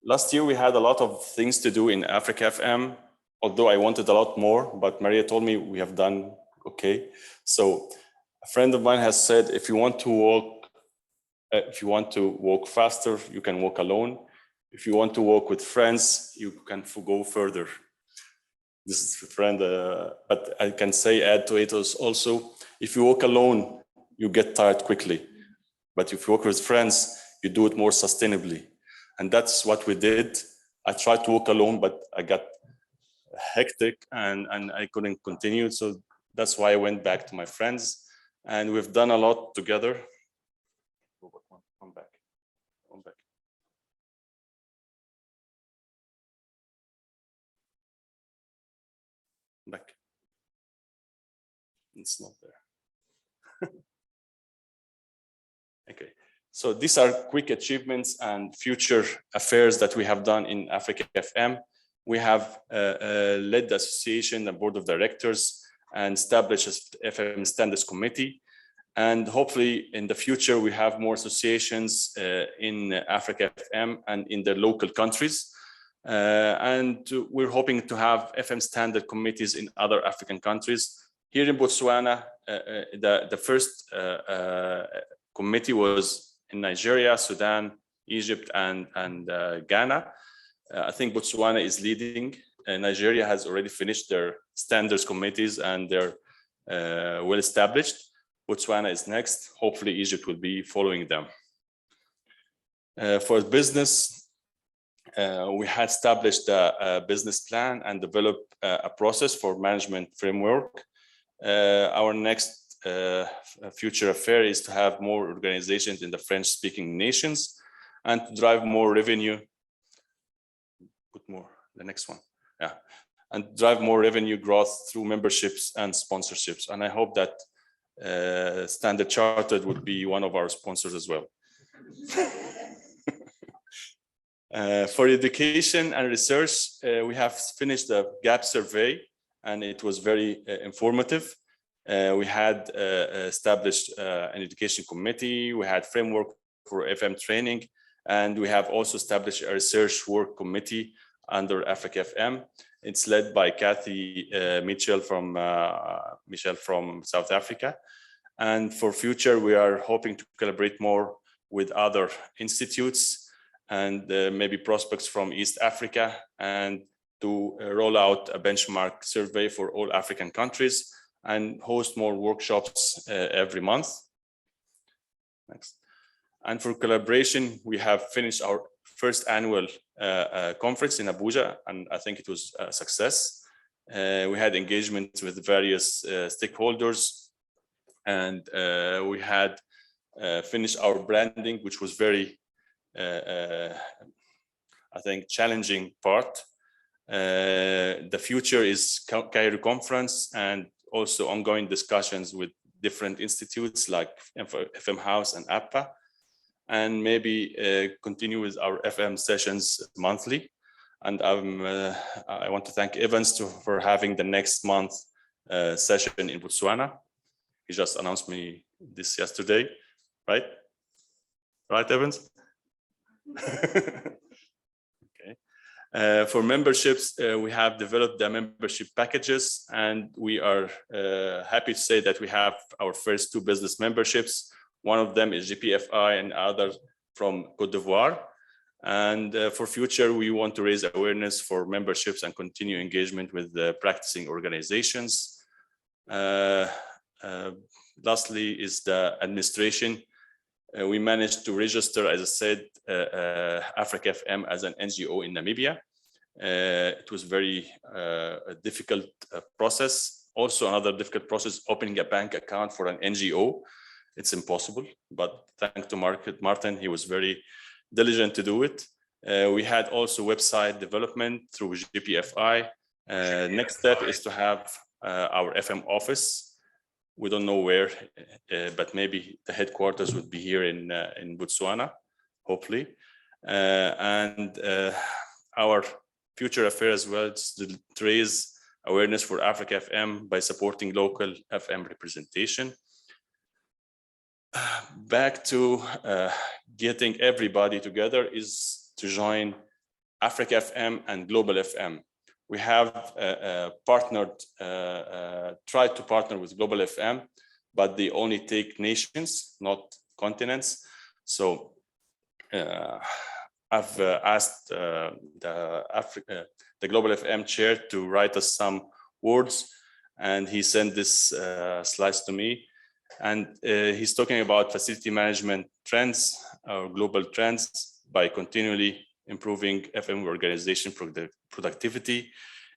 Last year, we had a lot of things to do in Africa FM. although I wanted a lot more, but Maria told me we have done okay. So a friend of mine has said, if you want to walk faster, you can walk alone. If you want to walk with friends, you can go further. This is a friend, but I can say, add to it also, if you walk alone, you get tired quickly. But if you walk with friends, you do it more sustainably. And that's what we did. I tried to walk alone, but I got hectic and I couldn't continue. So that's why I went back to my friends, and we've done a lot together. Come back. Back. It's not there. Okay. So these are quick achievements and future affairs that we have done in Africa FM. We have led the association, the board of directors, and established a FM standards committee. And hopefully in the future, we have more associations in Africa FM and in the local countries. And we're hoping to have FM standard committees in other African countries. Here in Botswana, the first committee was in Nigeria, Sudan, Egypt, and Ghana. I think Botswana is leading. Nigeria has already finished their standards committees and they're well established. Botswana is next. Hopefully Egypt will be following them. For business, we had established a business plan and developed a process for management framework. Our next future affair is to have more organizations in the French-speaking nations and to drive more revenue. Put more, the next one. Yeah, and drive more revenue growth through memberships and sponsorships. And I hope that Standard Chartered would be one of our sponsors as well. For education and research, we have finished the gap survey and it was very informative. We had established an education committee, we had framework for FM training, and we have also established a research work committee under Africa FM. It's led by Kathy Mitchell from South Africa. And for future, we are hoping to collaborate more with other institutes and maybe prospects from East Africa, and to roll out a benchmark survey for all African countries and host more workshops every month. Next. And for collaboration, we have finished our first annual conference in Abuja, and I think it was a success. We had engagement with various stakeholders, and we had finished our branding, which was very, I think, challenging part. The future is Cairo conference and also ongoing discussions with different institutes like FM House and APPA, and maybe continue with our FM sessions monthly. And I want to thank Evans for having the next month session in Botswana. He just announced me this yesterday, right? Right, Evans? Okay. For memberships, we have developed the membership packages, and we are happy to say that we have our first 2 business memberships. One of them is GPFI and other from Côte d'Ivoire. And for future, we want to raise awareness for memberships and continue engagement with the practicing organizations. Lastly is the administration. We managed to register, as I said, Africa FM as an NGO in Namibia. It was very difficult process. Also another difficult process, opening a bank account for an NGO. It's impossible, but thanks to Martin, he was very diligent to do it. We had also website development through GPFI. Next step is to have our FM office. We don't know where, but maybe the headquarters would be here in Botswana, hopefully. And our future affair as well is to raise awareness for Africa FM by supporting local FM representation. Back to getting everybody together is to join Africa FM and Global FM. We have tried to partner with Global FM, but they only take nations, not continents. So I've asked the Global FM chair to write us some words, and he sent this slides to me. And he's talking about facility management trends, or global trends, by continually improving FM organization productivity,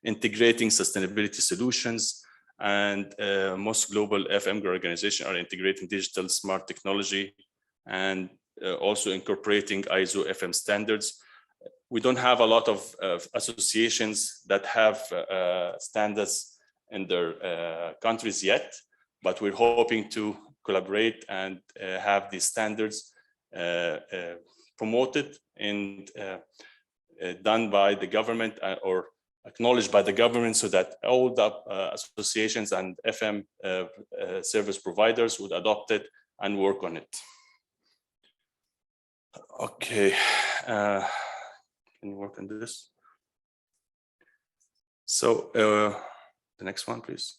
integrating sustainability solutions, and most global FM organizations are integrating digital smart technology and also incorporating ISO FM standards. We don't have a lot of associations that have standards in their countries yet, but we're hoping to collaborate and have these standards promoted and done by the government or acknowledged by the government, so that all the associations and FM service providers would adopt it and work on it. Okay, can you work on this? So the next one, please.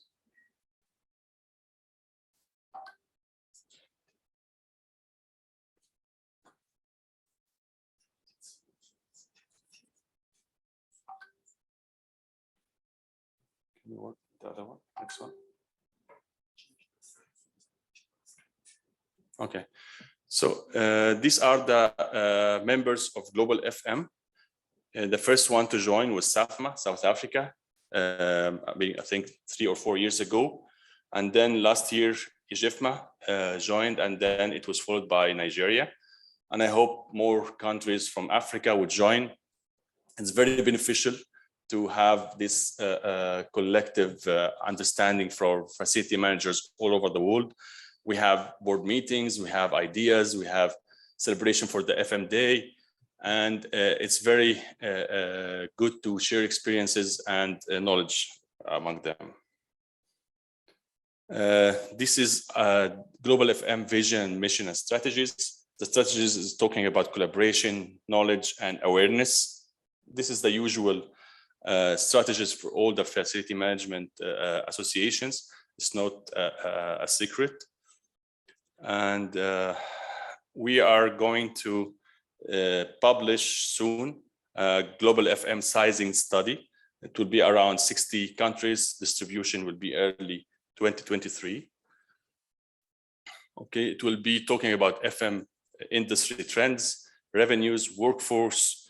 Can you work the other one? Next one. Okay, so these are the members of Global FM. The first one to join was SAFMA, South Africa, I think 3 or 4 years ago. And then last year, IGFMA joined, and then it was followed by Nigeria. And I hope more countries from Africa would join. It's very beneficial to have this collective understanding for facility managers all over the world. We have board meetings, we have ideas, we have celebration for the FM Day, and it's very good to share experiences and knowledge among them. This is Global FM vision, mission, and strategies. The strategies is talking about collaboration, knowledge, and awareness. This is the usual strategies for all the facility management associations. It's not a secret. And we are going to publish soon a Global FM sizing study. It will be around 60 countries. Distribution will be early 2023. Okay, it will be talking about FM industry trends, revenues, workforce,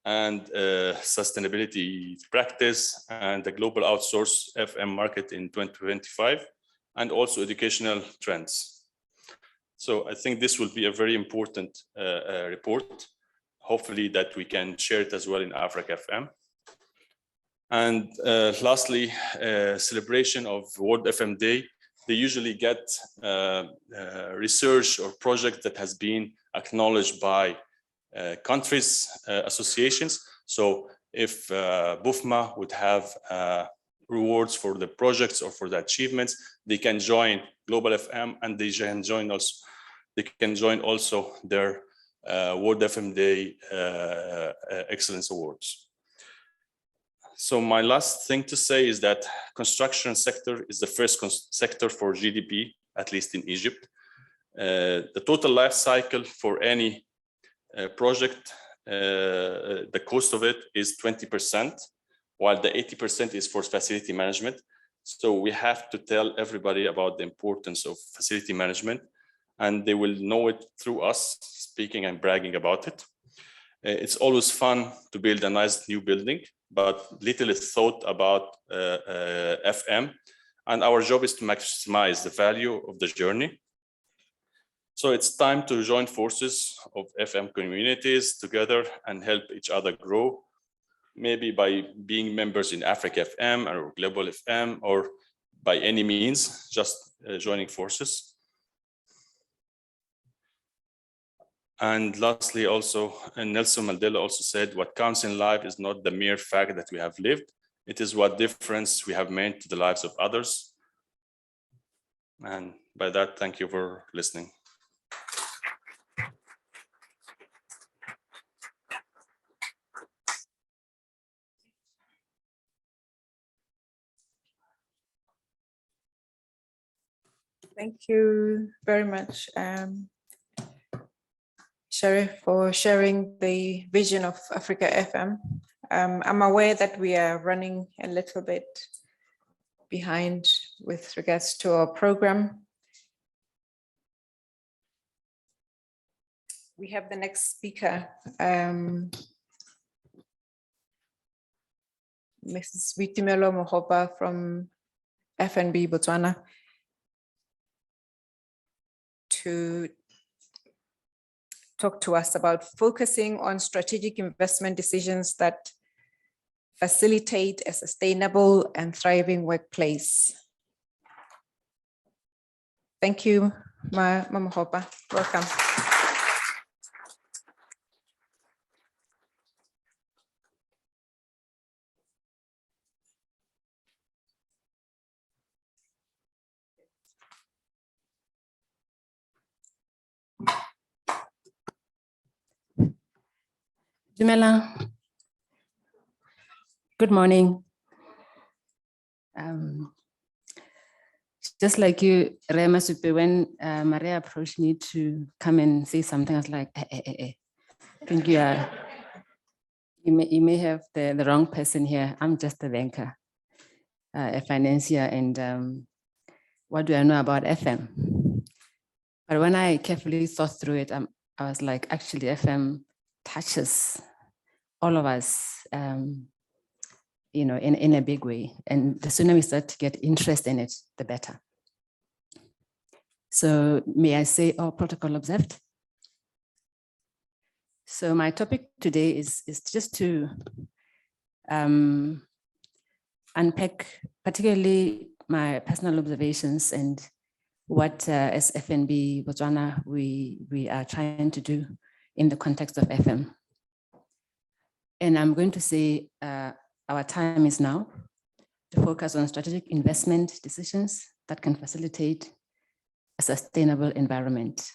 and sustainability practice, and the global outsource FM market in 2025, and also educational trends. So I think this will be a very important report. Hopefully that we can share it as well in Africa FM. And lastly, celebration of World FM Day. They usually get research or project that has been acknowledged by countries, associations. So if BUFMA would have rewards for the projects or for the achievements, they can join Global FM, and they can join also. They can join also their World FM Day Excellence Awards. So my last thing to say is that construction sector is the first sector for GDP, at least in Egypt. The total life cycle for any project, the cost of it is 20%, while the 80% is for facility management. So we have to tell everybody about the importance of facility management, and they will know it through us speaking and bragging about it. It's always fun to build a nice new building, but little is thought about FM, and our job is to maximize the value of the journey. So it's time to join forces of FM communities together and help each other grow, maybe by being members in Africa FM or Global FM, or by any means, just joining forces. And lastly, also, Nelson Mandela also said, what counts in life is not the mere fact that we have lived, it is what difference we have made to the lives of others. And by that, thank you for listening. Thank you very much, Sheriff, for sharing the vision of Africa FM. I'm aware that we are running a little bit behind with regards to our program. We have the next speaker, Mrs. Vitimelo Mohopa from FNB Botswana, to talk to us about focusing on strategic investment decisions that facilitate a sustainable and thriving workplace. Thank you, Mama Hopa. Welcome. Dumela. Good morning. Just like you, Rema Supe, when Maria approached me to come and say something, I was like, I think you may have the wrong person here. I'm just a banker, a financier, and what do I know about FM? But when I carefully thought through it, I was like, actually, FM touches all of us, you know, in a big way. And the sooner we start to get interest in it, the better. So may I say, all protocol observed? So my topic today is just to unpack particularly my personal observations and what as FNB Botswana we are trying to do in the context of FM. And I'm going to say our time is now to focus on strategic investment decisions that can facilitate a sustainable environment.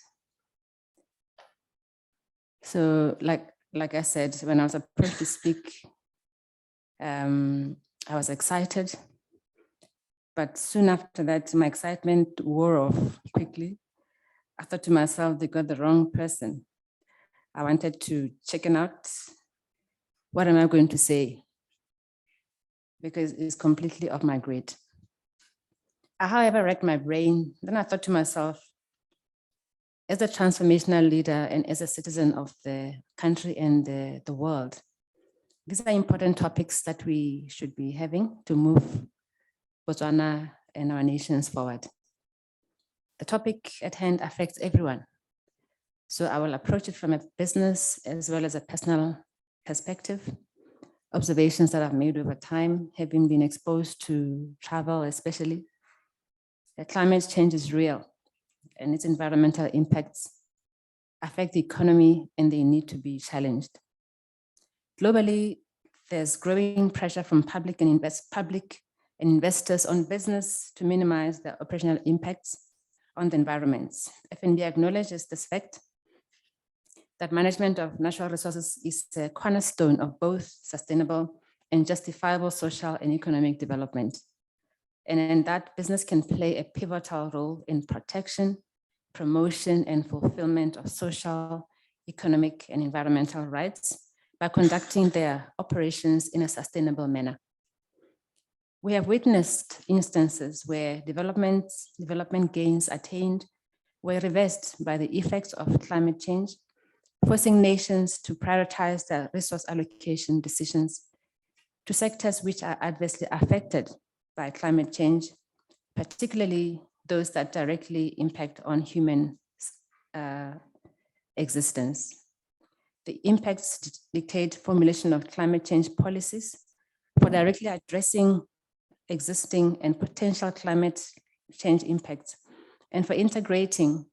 So like I said, when I was approached to speak, I was excited, but soon after that, my excitement wore off quickly. I thought to myself, they got the wrong person. I wanted to chicken out. What am I going to say? Because it's completely off my grid. I, however, racked my brain. Then I thought to myself, as a transformational leader and as a citizen of the country and the world, these are important topics that we should be having to move Botswana and our nations forward. The topic at hand affects everyone. So I will approach it from a business as well as a personal perspective. Observations that I've made over time, having been exposed to travel especially. The climate change is real and its environmental impacts affect the economy and they need to be challenged. Globally, there's growing pressure from public and investors on business to minimize the operational impacts on the environments. FNB acknowledges this fact that management of natural resources is a cornerstone of both sustainable and justifiable social and economic development. And in that, business can play a pivotal role in protection, promotion, and fulfillment of social, economic, and environmental rights by conducting their operations in a sustainable manner. We have witnessed instances where development gains attained were reversed by the effects of climate change, forcing nations to prioritize their resource allocation decisions to sectors which are adversely affected by climate change, particularly those that directly impact on human existence. The impacts dictate formulation of climate change policies for directly addressing existing and potential climate change impacts, and for integrating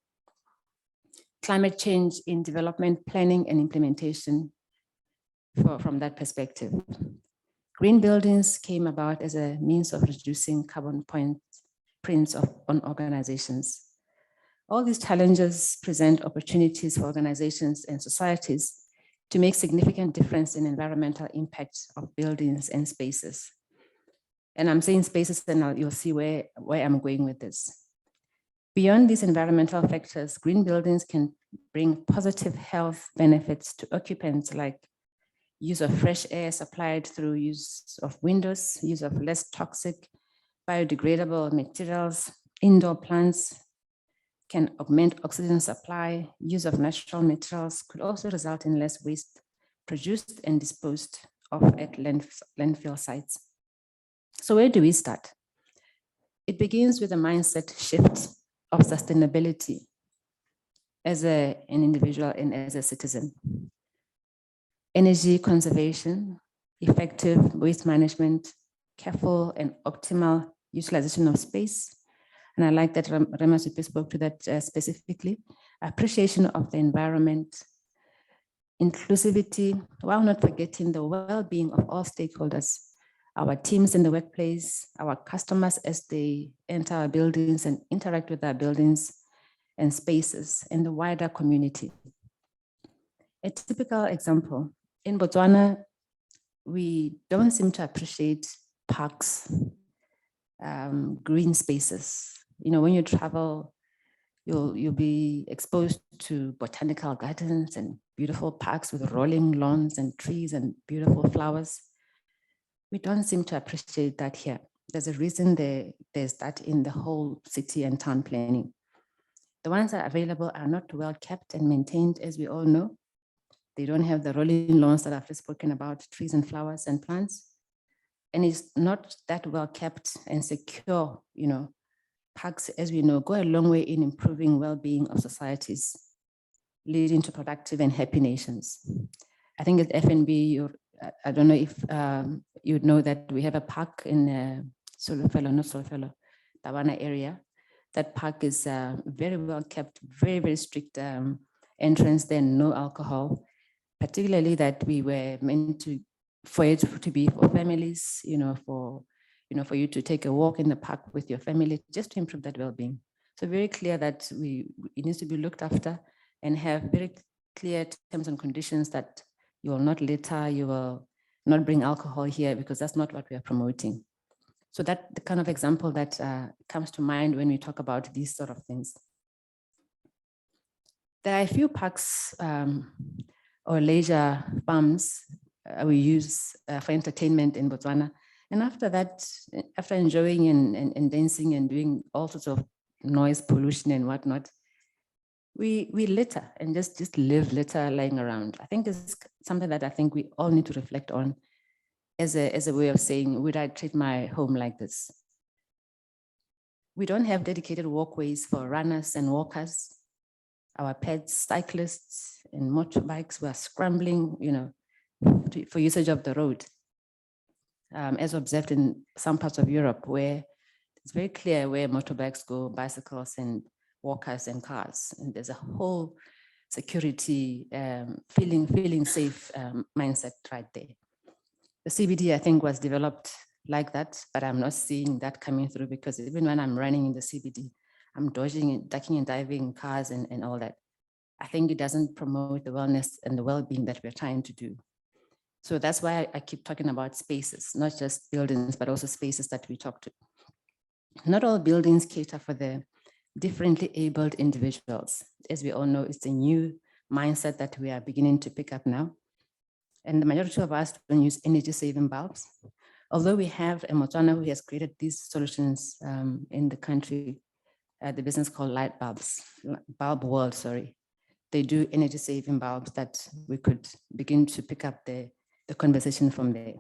climate change in development planning and implementation from that perspective. Green buildings came about as a means of reducing carbon prints on organizations. All these challenges present opportunities for organizations and societies to make significant difference in environmental impacts of buildings and spaces. And I'm saying spaces, and you'll see where I'm going with this. Beyond these environmental factors, green buildings can bring positive health benefits to occupants, like use of fresh air supplied through use of windows, use of less toxic biodegradable materials, indoor plants can augment oxygen supply, use of natural materials could also result in less waste produced and disposed of at landfill sites. So where do we start? It begins with a mindset shift of sustainability as an individual and as a citizen. Energy conservation, effective waste management, careful and optimal utilization of space. And I like that Ramasupi spoke to that specifically. Appreciation of the environment, inclusivity, while not forgetting the well-being of all stakeholders, our teams in the workplace, our customers as they enter our buildings and interact with our buildings and spaces, and the wider community. A typical example, in Botswana, we don't seem to appreciate parks, green spaces. You know, when you travel, you'll be exposed to botanical gardens and beautiful parks with rolling lawns and trees and beautiful flowers. We don't seem to appreciate that here. There's a reason there's that in the whole city and town planning. The ones that are available are not well kept and maintained, as we all know. They don't have the rolling lawns that I've just spoken about, trees and flowers and plants. And it's not that well kept and secure, you know. Parks, as we know, go a long way in improving well-being of societies, leading to productive and happy nations. I think at FNB, I don't know if you'd know that we have a park in Tawana area. That park is very well kept, very, very strict entrance there, no alcohol, particularly that we were meant for it to be for families, for you to take a walk in the park with your family, just to improve that well-being. So very clear that it needs to be looked after and have very clear terms and conditions that you will not litter, you will not bring alcohol here, because that's not what we are promoting. So that's the kind of example that comes to mind when we talk about these sort of things. There are a few parks or leisure farms we use for entertainment in Botswana. And after that, after enjoying and dancing and doing all sorts of noise pollution and whatnot, we litter and just litter lying around. I think it's something that I think we all need to reflect on as a way of saying, would I treat my home like this? We don't have dedicated walkways for runners and walkers. Our pets, cyclists and motorbikes were scrambling, for usage of the road. As observed in some parts of Europe, where it's very clear where motorbikes go, bicycles and walkers and cars. And there's a whole security, feeling safe mindset right there. The CBD, I think, was developed like that, but I'm not seeing that coming through, because even when I'm running in the CBD, I'm dodging and ducking and diving cars and all that. I think it doesn't promote the wellness and the well-being that we're trying to do. So that's why I keep talking about spaces, not just buildings, but also spaces that we talk to. Not all buildings cater for the differently abled individuals. As we all know, it's a new mindset that we are beginning to pick up now. And the majority of us don't use energy-saving bulbs. Although we have a Botswana who has created these solutions in the country, the business called Light Bulbs, Bulb World, sorry. They do energy-saving bulbs that we could begin to pick up the conversation from there.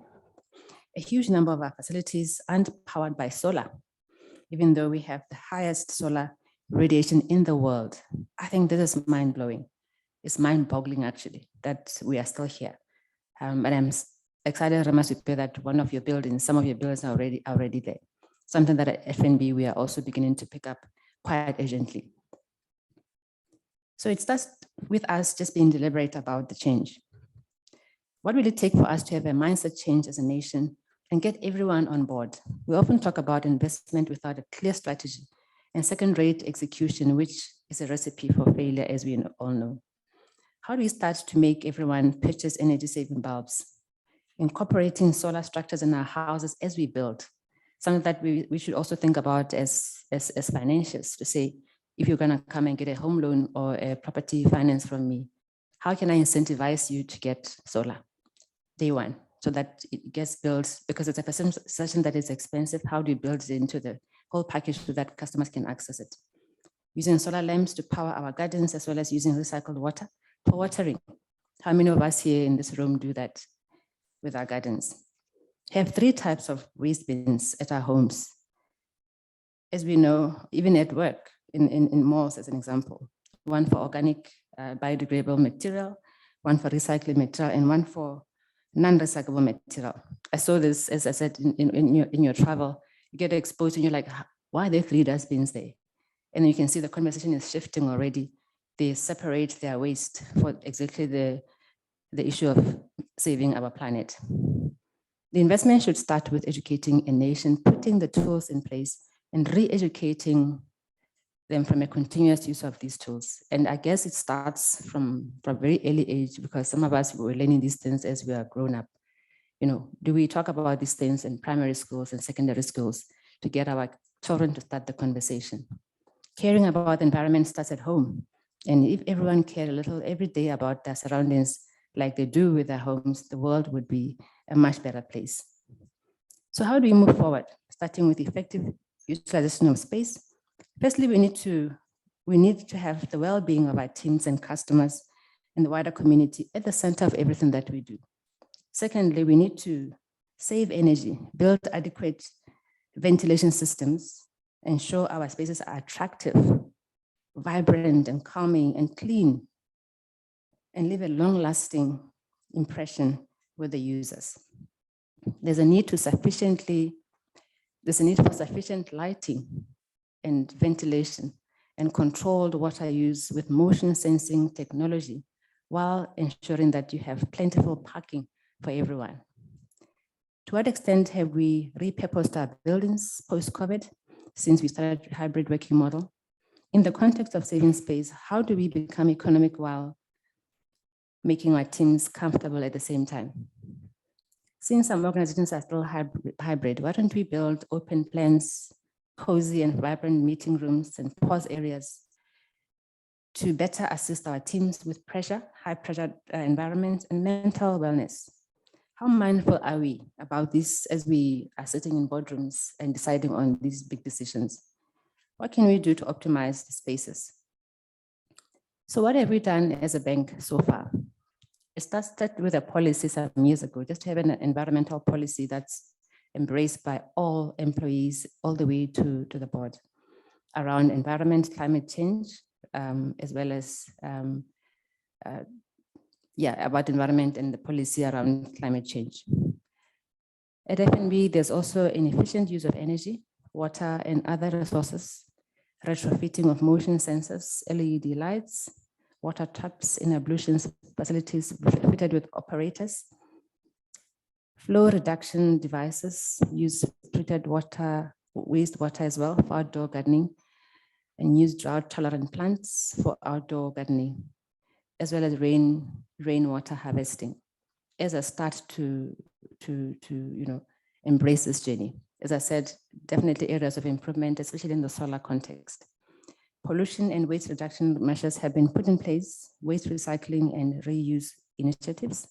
A huge number of our facilities aren't powered by solar, even though we have the highest solar radiation in the world. I think this is mind-blowing. It's mind-boggling, actually, that we are still here. But I'm excited, Ramasupe, that some of your buildings are already there. Something that at FNB we are also beginning to pick up quite urgently. So it starts with us just being deliberate about the change. What will it take for us to have a mindset change as a nation and get everyone on board? We often talk about investment without a clear strategy and second-rate execution, which is a recipe for failure, as we all know. How do we start to make everyone purchase energy-saving bulbs? Incorporating solar structures in our houses as we build, something that we should also think about as financiers, to say, if you're gonna come and get a home loan or a property finance from me, how can I incentivize you to get solar day one so that it gets built, because it's a perception that is expensive. How do you build it into the whole package so that customers can access it? Using solar lamps to power our gardens, as well as using recycled water for watering. How many of us here in this room do that with our gardens? Have 3 types of waste bins at our homes. As we know, even at work, in malls as an example, one for organic biodegradable material, one for recycling material, and one for non-recyclable material. I saw this, as I said, in your travel, you get exposed and you're like, why are there 3 dustbins there? And you can see the conversation is shifting already. They separate their waste for exactly the issue of saving our planet. The investment should start with educating a nation, putting the tools in place and re-educating them from a continuous use of these tools. And I guess it starts from a very early age, because some of us were learning these things as we are grown up. You know, do we talk about these things in primary schools and secondary schools to get our children to start the conversation? Caring about the environment starts at home. And if everyone cared a little every day about their surroundings like they do with their homes, the world would be a much better place. So how do we move forward? Starting with effective utilization of space. Firstly, we need to have the well-being of our teams and customers and the wider community at the center of everything that we do. Secondly, we need to save energy, build adequate ventilation systems, ensure our spaces are attractive, vibrant and calming and clean, and leave a long-lasting impression with the users. There's a need for sufficient lighting and ventilation and controlled water use with motion sensing technology, while ensuring that you have plentiful parking for everyone. To what extent have we repurposed our buildings post-COVID since we started hybrid working model? In the context of saving space, how do we become economic while making our teams comfortable at the same time? Since some organizations are still hybrid, why don't we build open plans, cozy and vibrant meeting rooms and pause areas to better assist our teams with high pressure environments and mental wellness? How mindful are we about this as we are sitting in boardrooms and deciding on these big decisions? What can we do to optimize the spaces? So what have we done as a bank so far? It started with a policy some years ago, just to have an environmental policy that's embraced by all employees all the way to the board around environment, climate change, as well as about environment and the policy around climate change. At FNB, there's also an efficient use of energy, water, and other resources, retrofitting of motion sensors, LED lights, water taps in ablution facilities fitted with operators, flow reduction devices, use treated water, wastewater as well for outdoor gardening, and use drought-tolerant plants for outdoor gardening, as well as rainwater harvesting as a start to embrace this journey. As I said, definitely areas of improvement, especially in the solar context. Pollution and waste reduction measures have been put in place, waste recycling and reuse initiatives.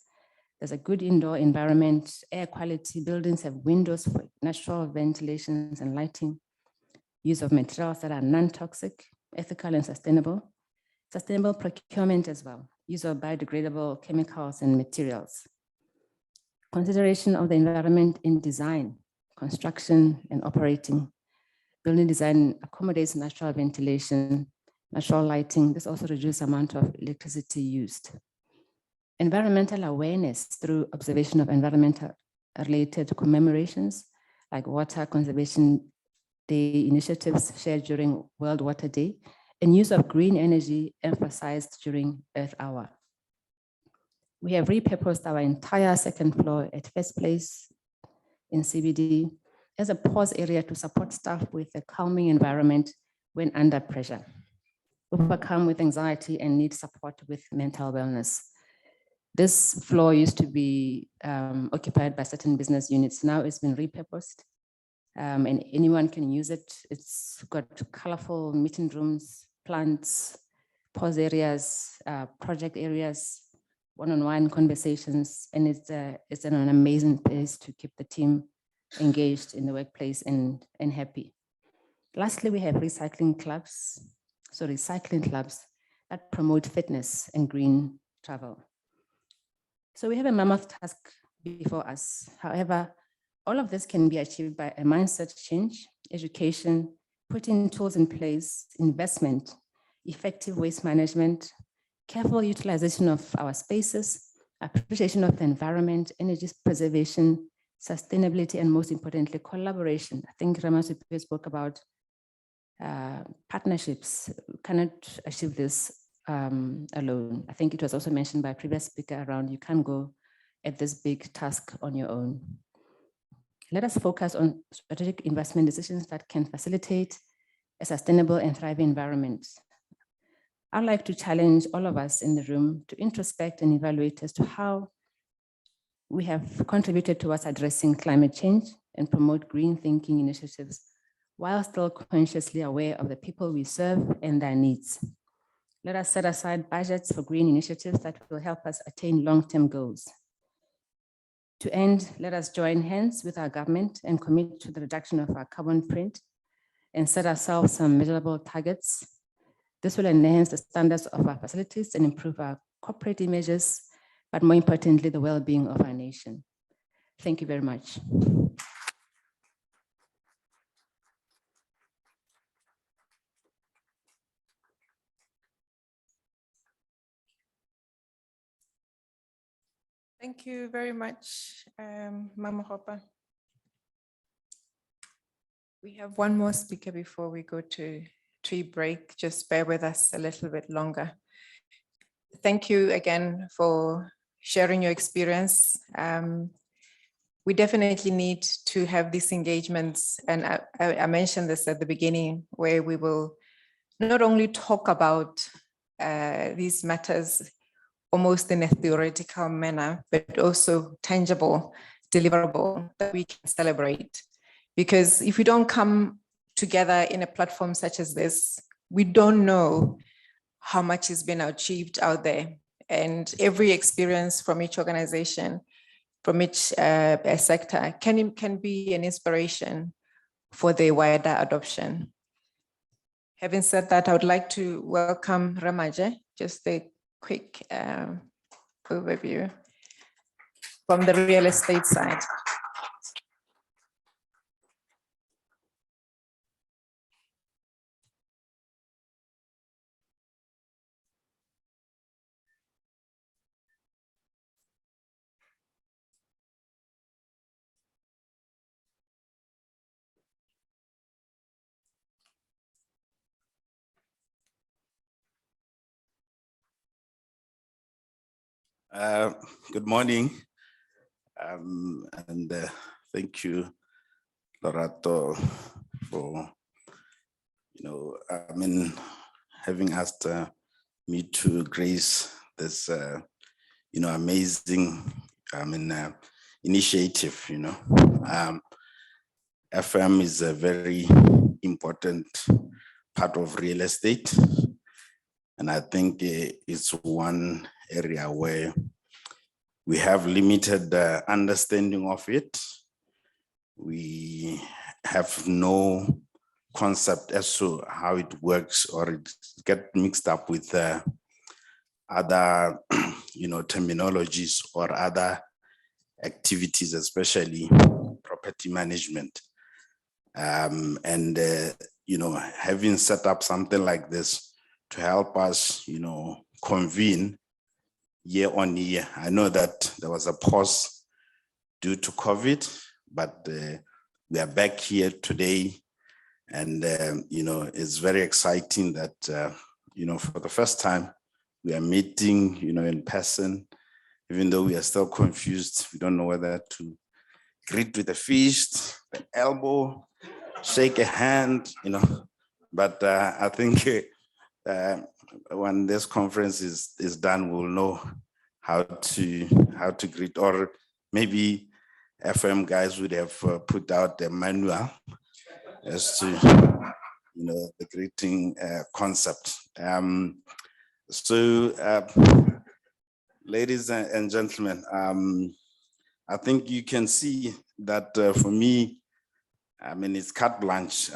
There's a good indoor environment, air quality, buildings have windows for natural ventilations and lighting, use of materials that are non-toxic, ethical and sustainable procurement as well, use of biodegradable chemicals and materials. Consideration of the environment in design, construction and operating. Building design accommodates natural ventilation, natural lighting. This also reduces the amount of electricity used. Environmental awareness through observation of environmental related commemorations like Water Conservation Day initiatives shared during World Water Day, and use of green energy emphasized during Earth Hour. We have repurposed our entire second floor at First Place in CBD as a pause area to support staff with a calming environment when under pressure, overcome with anxiety and need support with mental wellness. This floor used to be occupied by certain business units. Now it's been repurposed and anyone can use it. It's got colorful meeting rooms, plants, pause areas, project areas, one-on-one conversations, and it's an amazing place to keep the team engaged in the workplace and happy. Lastly, we have recycling clubs that promote fitness and green travel. So we have a mammoth task before us. However, all of this can be achieved by a mindset change, education, putting tools in place, investment, effective waste management, careful utilization of our spaces, appreciation of the environment, energy preservation, sustainability, and most importantly, collaboration. I think Ramasupi spoke about partnerships. We cannot achieve this alone. I think it was also mentioned by a previous speaker around you can't go at this big task on your own. Let us focus on strategic investment decisions that can facilitate a sustainable and thriving environment. I'd like to challenge all of us in the room to introspect and evaluate as to how we have contributed towards addressing climate change and promote green thinking initiatives while still consciously aware of the people we serve and their needs. Let us set aside budgets for green initiatives that will help us attain long-term goals. To end, let us join hands with our government and commit to the reduction of our carbon footprint and set ourselves some measurable targets. This will enhance the standards of our facilities and improve our corporate images, but more importantly, the well-being of our nation. Thank you very much. Thank you very much, Mama Hopa. We have one more speaker before we go to tree break. Just bear with us a little bit longer. Thank you again for sharing your experience. We definitely need to have these engagements, and I mentioned this at the beginning, where we will not only talk about these matters almost in a theoretical manner, but also tangible, deliverable, that we can celebrate. Because if we don't come together in a platform such as this, we don't know how much has been achieved out there. And every experience from each organization, from each sector can be an inspiration for the wider adoption. Having said that, I would like to welcome Ramaje, just a quick overview from the real estate side. Good morning, and thank you, Lorato, for having asked me to grace this amazing initiative. FM is a very important part of real estate, and I think it's one area where we have limited understanding of it. We have no concept as to how it works, or it gets mixed up with other terminologies or other activities, especially property management. Having set up something like this to help us convene year on year. I know that there was a pause due to COVID, but we are back here today, and it's very exciting that for the first time we are meeting in person, even though we are still confused. We don't know whether to greet with a fist, an elbow, shake a hand, but I think when this conference is done, we'll know how to greet, or maybe FM guys would have put out a manual as to the greeting concept. Ladies and gentlemen, I think you can see that for me, it's carte blanche.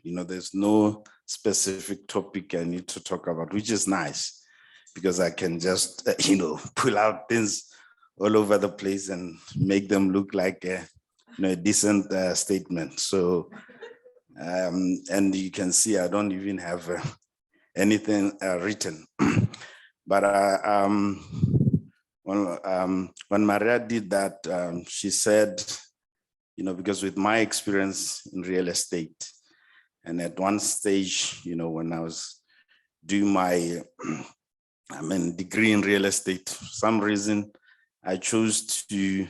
There's no specific topic I need to talk about, which is nice because I can just, pull out things all over the place and make them look like a decent statement. So, and you can see I don't even have anything written. But when Maria did that, she said, because with my experience in real estate, and at one stage, when I was doing my, degree in real estate, for some reason, I chose to,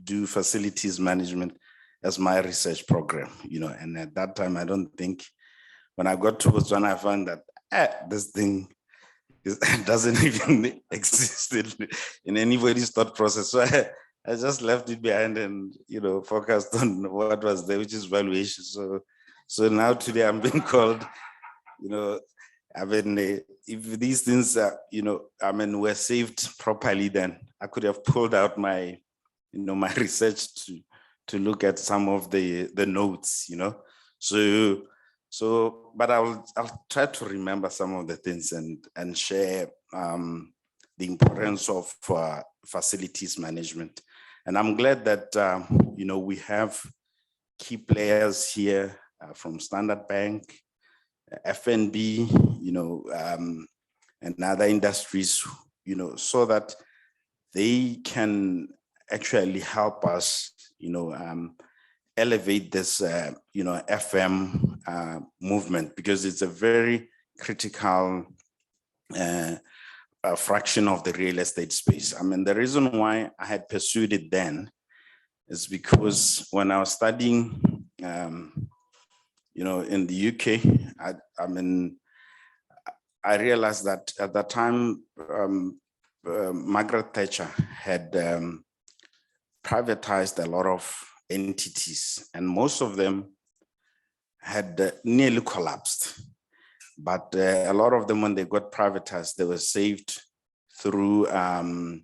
do facilities management as my research program, and at that time, I don't think, when I got to Bostwana, I found that this thing doesn't even exist in anybody's thought process. So I just left it behind and, focused on what was there, which is valuation. So now today I'm being called, if these things, were saved properly, then I could have pulled out my, my research to look at some of the notes, So, but I'll try to remember some of the things and share the importance of facilities management. And I'm glad that, we have key players here from Standard Bank, FNB, and other industries, so that they can actually help us, elevate this, FM movement, because it's a very critical fraction of the real estate space. The reason why I had pursued it then is because when I was studying, in the UK, I realized that at that time, Margaret Thatcher had privatized a lot of entities, and most of them had nearly collapsed. But a lot of them, when they got privatized, they were saved through, FM.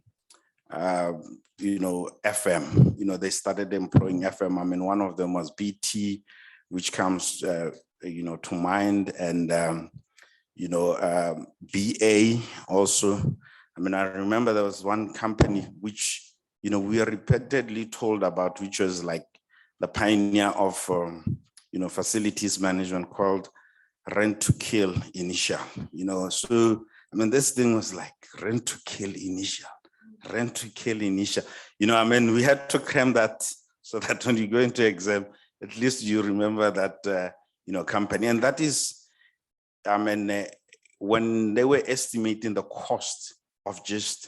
They started employing FM. one of them was BT, which comes, to mind, and BA also. I remember there was one company which, we are repeatedly told about, which was like the pioneer of, facilities management, called Rent to Kill Initial. So this thing was like rent to kill initial, rent to kill initial. We had to cram that so that when you go into exam, at least you remember that, company. And that is, when they were estimating the cost of just,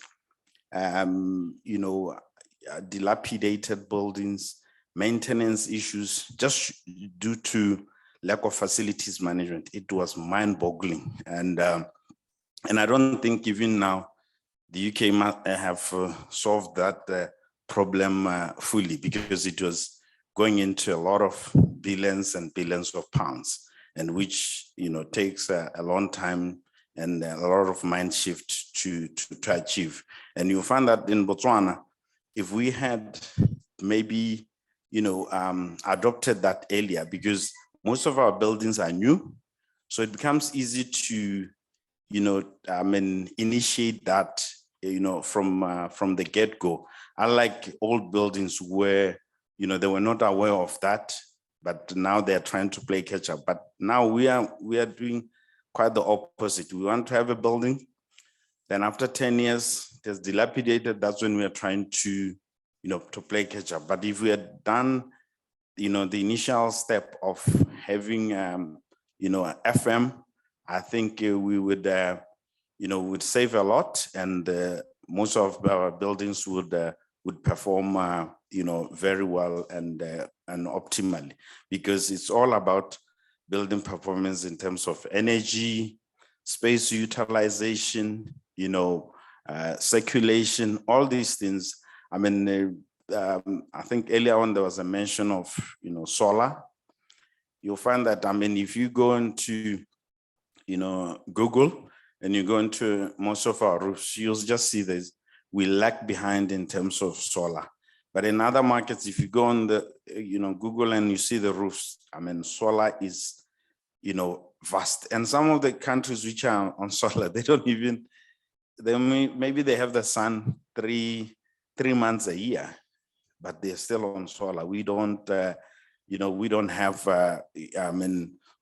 dilapidated buildings, maintenance issues, just due to lack of facilities management, it was mind-boggling. And I don't think even now the UK must have solved that problem fully, because it was going into a lot of billions and billions of pounds, and which takes a long time and a lot of mind shift to achieve. And you find that in Botswana, if we had maybe adopted that earlier, because most of our buildings are new, so it becomes easy to initiate that from the get-go. Unlike old buildings where they were not aware of that, but now they're trying to play catch up. But now we are doing quite the opposite. We want to have a building, then after 10 years, it is dilapidated. That's when we are trying to to play catch up. But if we had done the initial step of having FM, I think we would would save a lot, and most of our buildings would perform very well and optimally, because it's all about building performance in terms of energy, space utilization, circulation, all these things. I think earlier on there was a mention of solar. you'll find that, I mean, if you go into, Google and you go into most of our roofs, you'll just see this, we lag behind in terms of solar. But in other markets, if you go on the, Google and you see the roofs, I mean, solar is, vast. And some of the countries which are on solar, they don't even, maybe they have the sun three months a year, but they're still on solar. We don't, we don't have,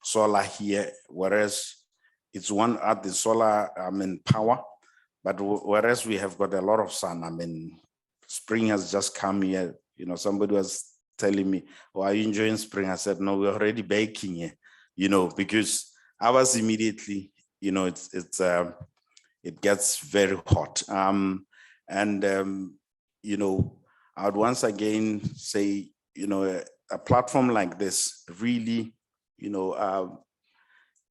solar here, whereas it's one at the solar, power, but whereas we have got a lot of sun. I mean, spring has just come here. Somebody was telling me, "Oh, are you enjoying spring?" I said, "No, we're already baking here." Because ours immediately, it gets very hot. I would once again say, a platform like this really,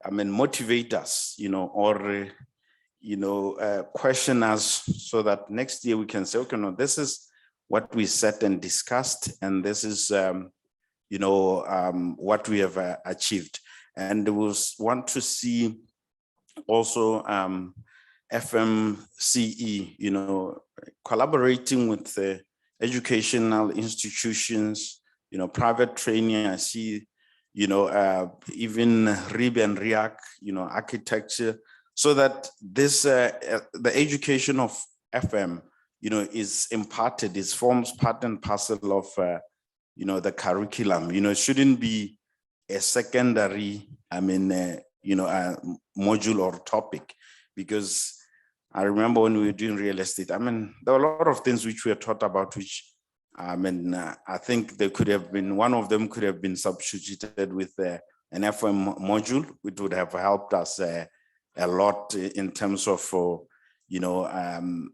motivate us, or question us so that next year we can say, okay, no, this is what we set and discussed, and this is, what we have achieved. And we want to see also FMCE, collaborating with the educational institutions, private training. I see, even RIB and RIAC, architecture, so that this, the education of FM, is imparted, it forms part and parcel of, the curriculum. It shouldn't be a secondary, a module or topic, because I remember when we were doing real estate, there were a lot of things which we were taught about, which, I think there could have been, one of them could have been substituted with an FM module, which would have helped us a lot in terms of,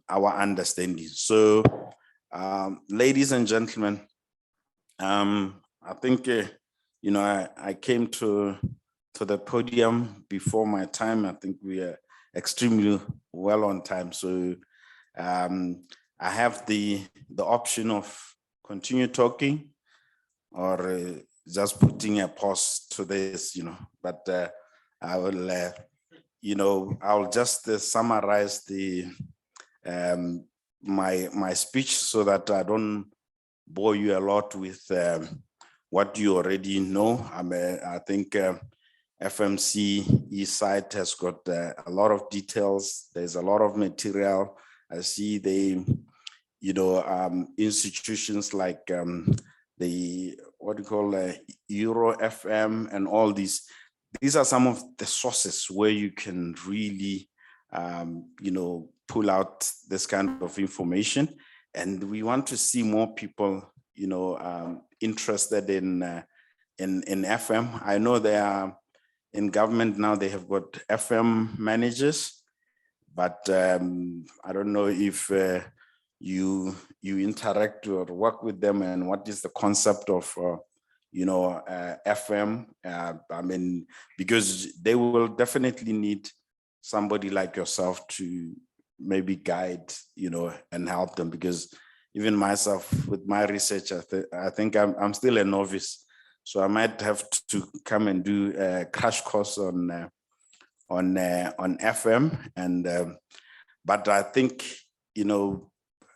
our understanding. So, ladies and gentlemen, I think, I came to the podium before my time. I think we are extremely well on time. So I have the option of continue talking or just putting a pause to this, but I will, I'll just summarize the my speech so that I don't bore you a lot with what you already know. I think FMCE site has got a lot of details. There's a lot of material. I see the, institutions like the, what do you call, Euro FM and all these. These are some of the sources where you can really, pull out this kind of information. And we want to see more people, interested in FM. I know they are in government now, they have got FM managers, but I don't know if you interact or work with them, and what is the concept of FM. Because they will definitely need somebody like yourself to maybe guide, and help them, because even myself with my research, I think I'm still a novice. So I might have to come and do a crash course on FM. And but I think,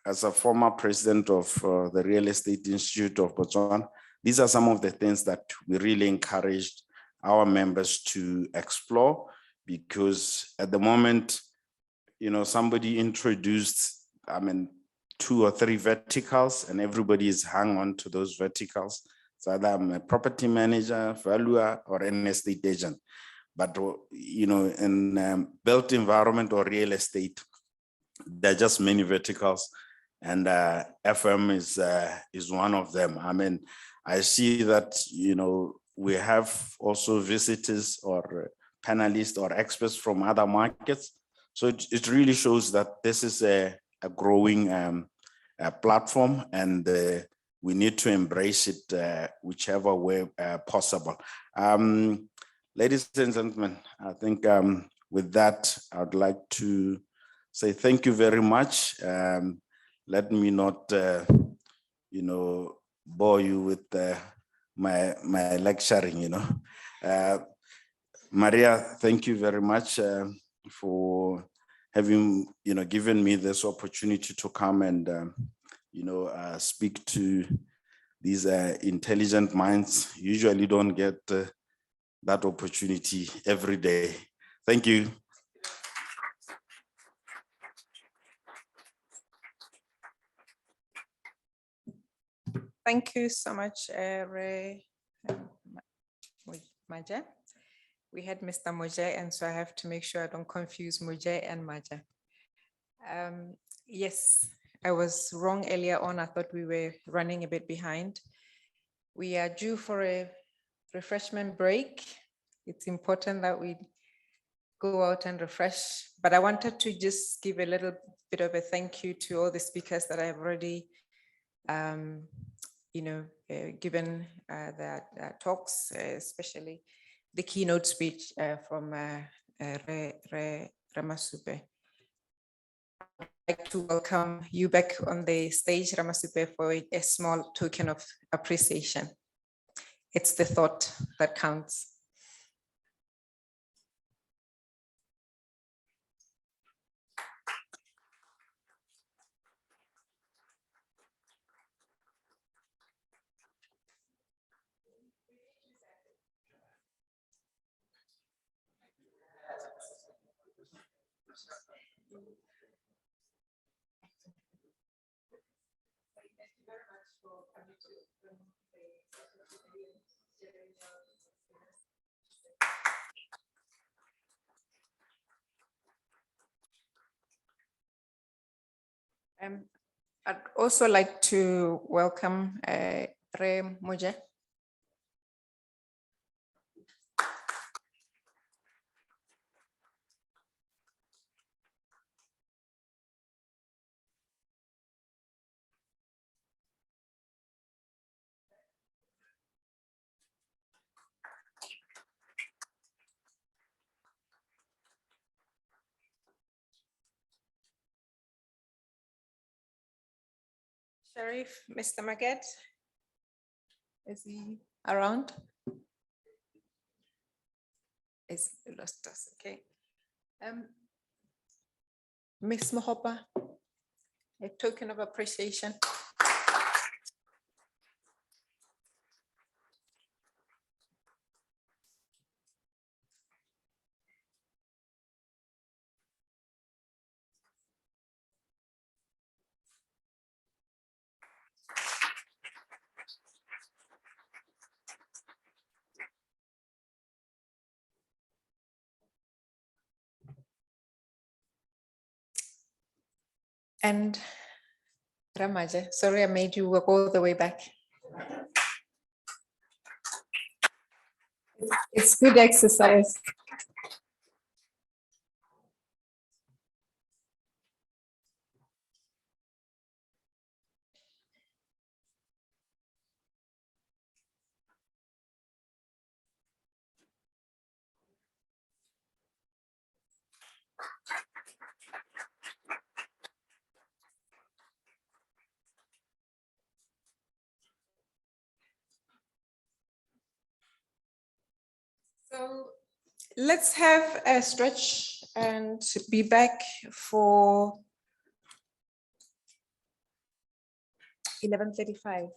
as a former president of the Real Estate Institute of Botswana, these are some of the things that we really encouraged our members to explore, because at the moment, somebody introduced, 2 or 3 verticals, and everybody is hung on to those verticals. So either I'm a property manager, valuer, or an estate agent. But, in built environment or real estate, there are just many verticals, and FM is one of them. I see that, we have also visitors or panelists or experts from other markets. So it really shows that this is a growing platform, and we need to embrace it whichever way possible. Ladies and gentlemen, I think with that, I'd like to say thank you very much. Let me not, bore you with my lecturing, you know. Maria, thank you very much for having, you know, given me this opportunity to come and, you know, speak to these intelligent minds. Usually don't get that opportunity every day. Thank you. Thank you so much, Ray Maja. We had Mr. Moje, and so I have to make sure I don't confuse Moje and Maja. Yes, I was wrong earlier on. I thought we were running a bit behind. We are due for a refreshment break. It's important that we go out and refresh, but I wanted to just give a little bit of a thank you to all the speakers that I have already you know, given their talks, especially the keynote speech from Ramasupe. I'd like to welcome you back on the stage, Ramasupe, for a small token of appreciation. It's the thought that counts. I'd also like to welcome Ray Moje. Sheriff, Mr. Maggett, is he around? Is lost us, okay. Ms. Mohopa, a token of appreciation. And Ramaja, sorry I made you work all the way back. It's good exercise. So let's have a stretch and be back for 11:35.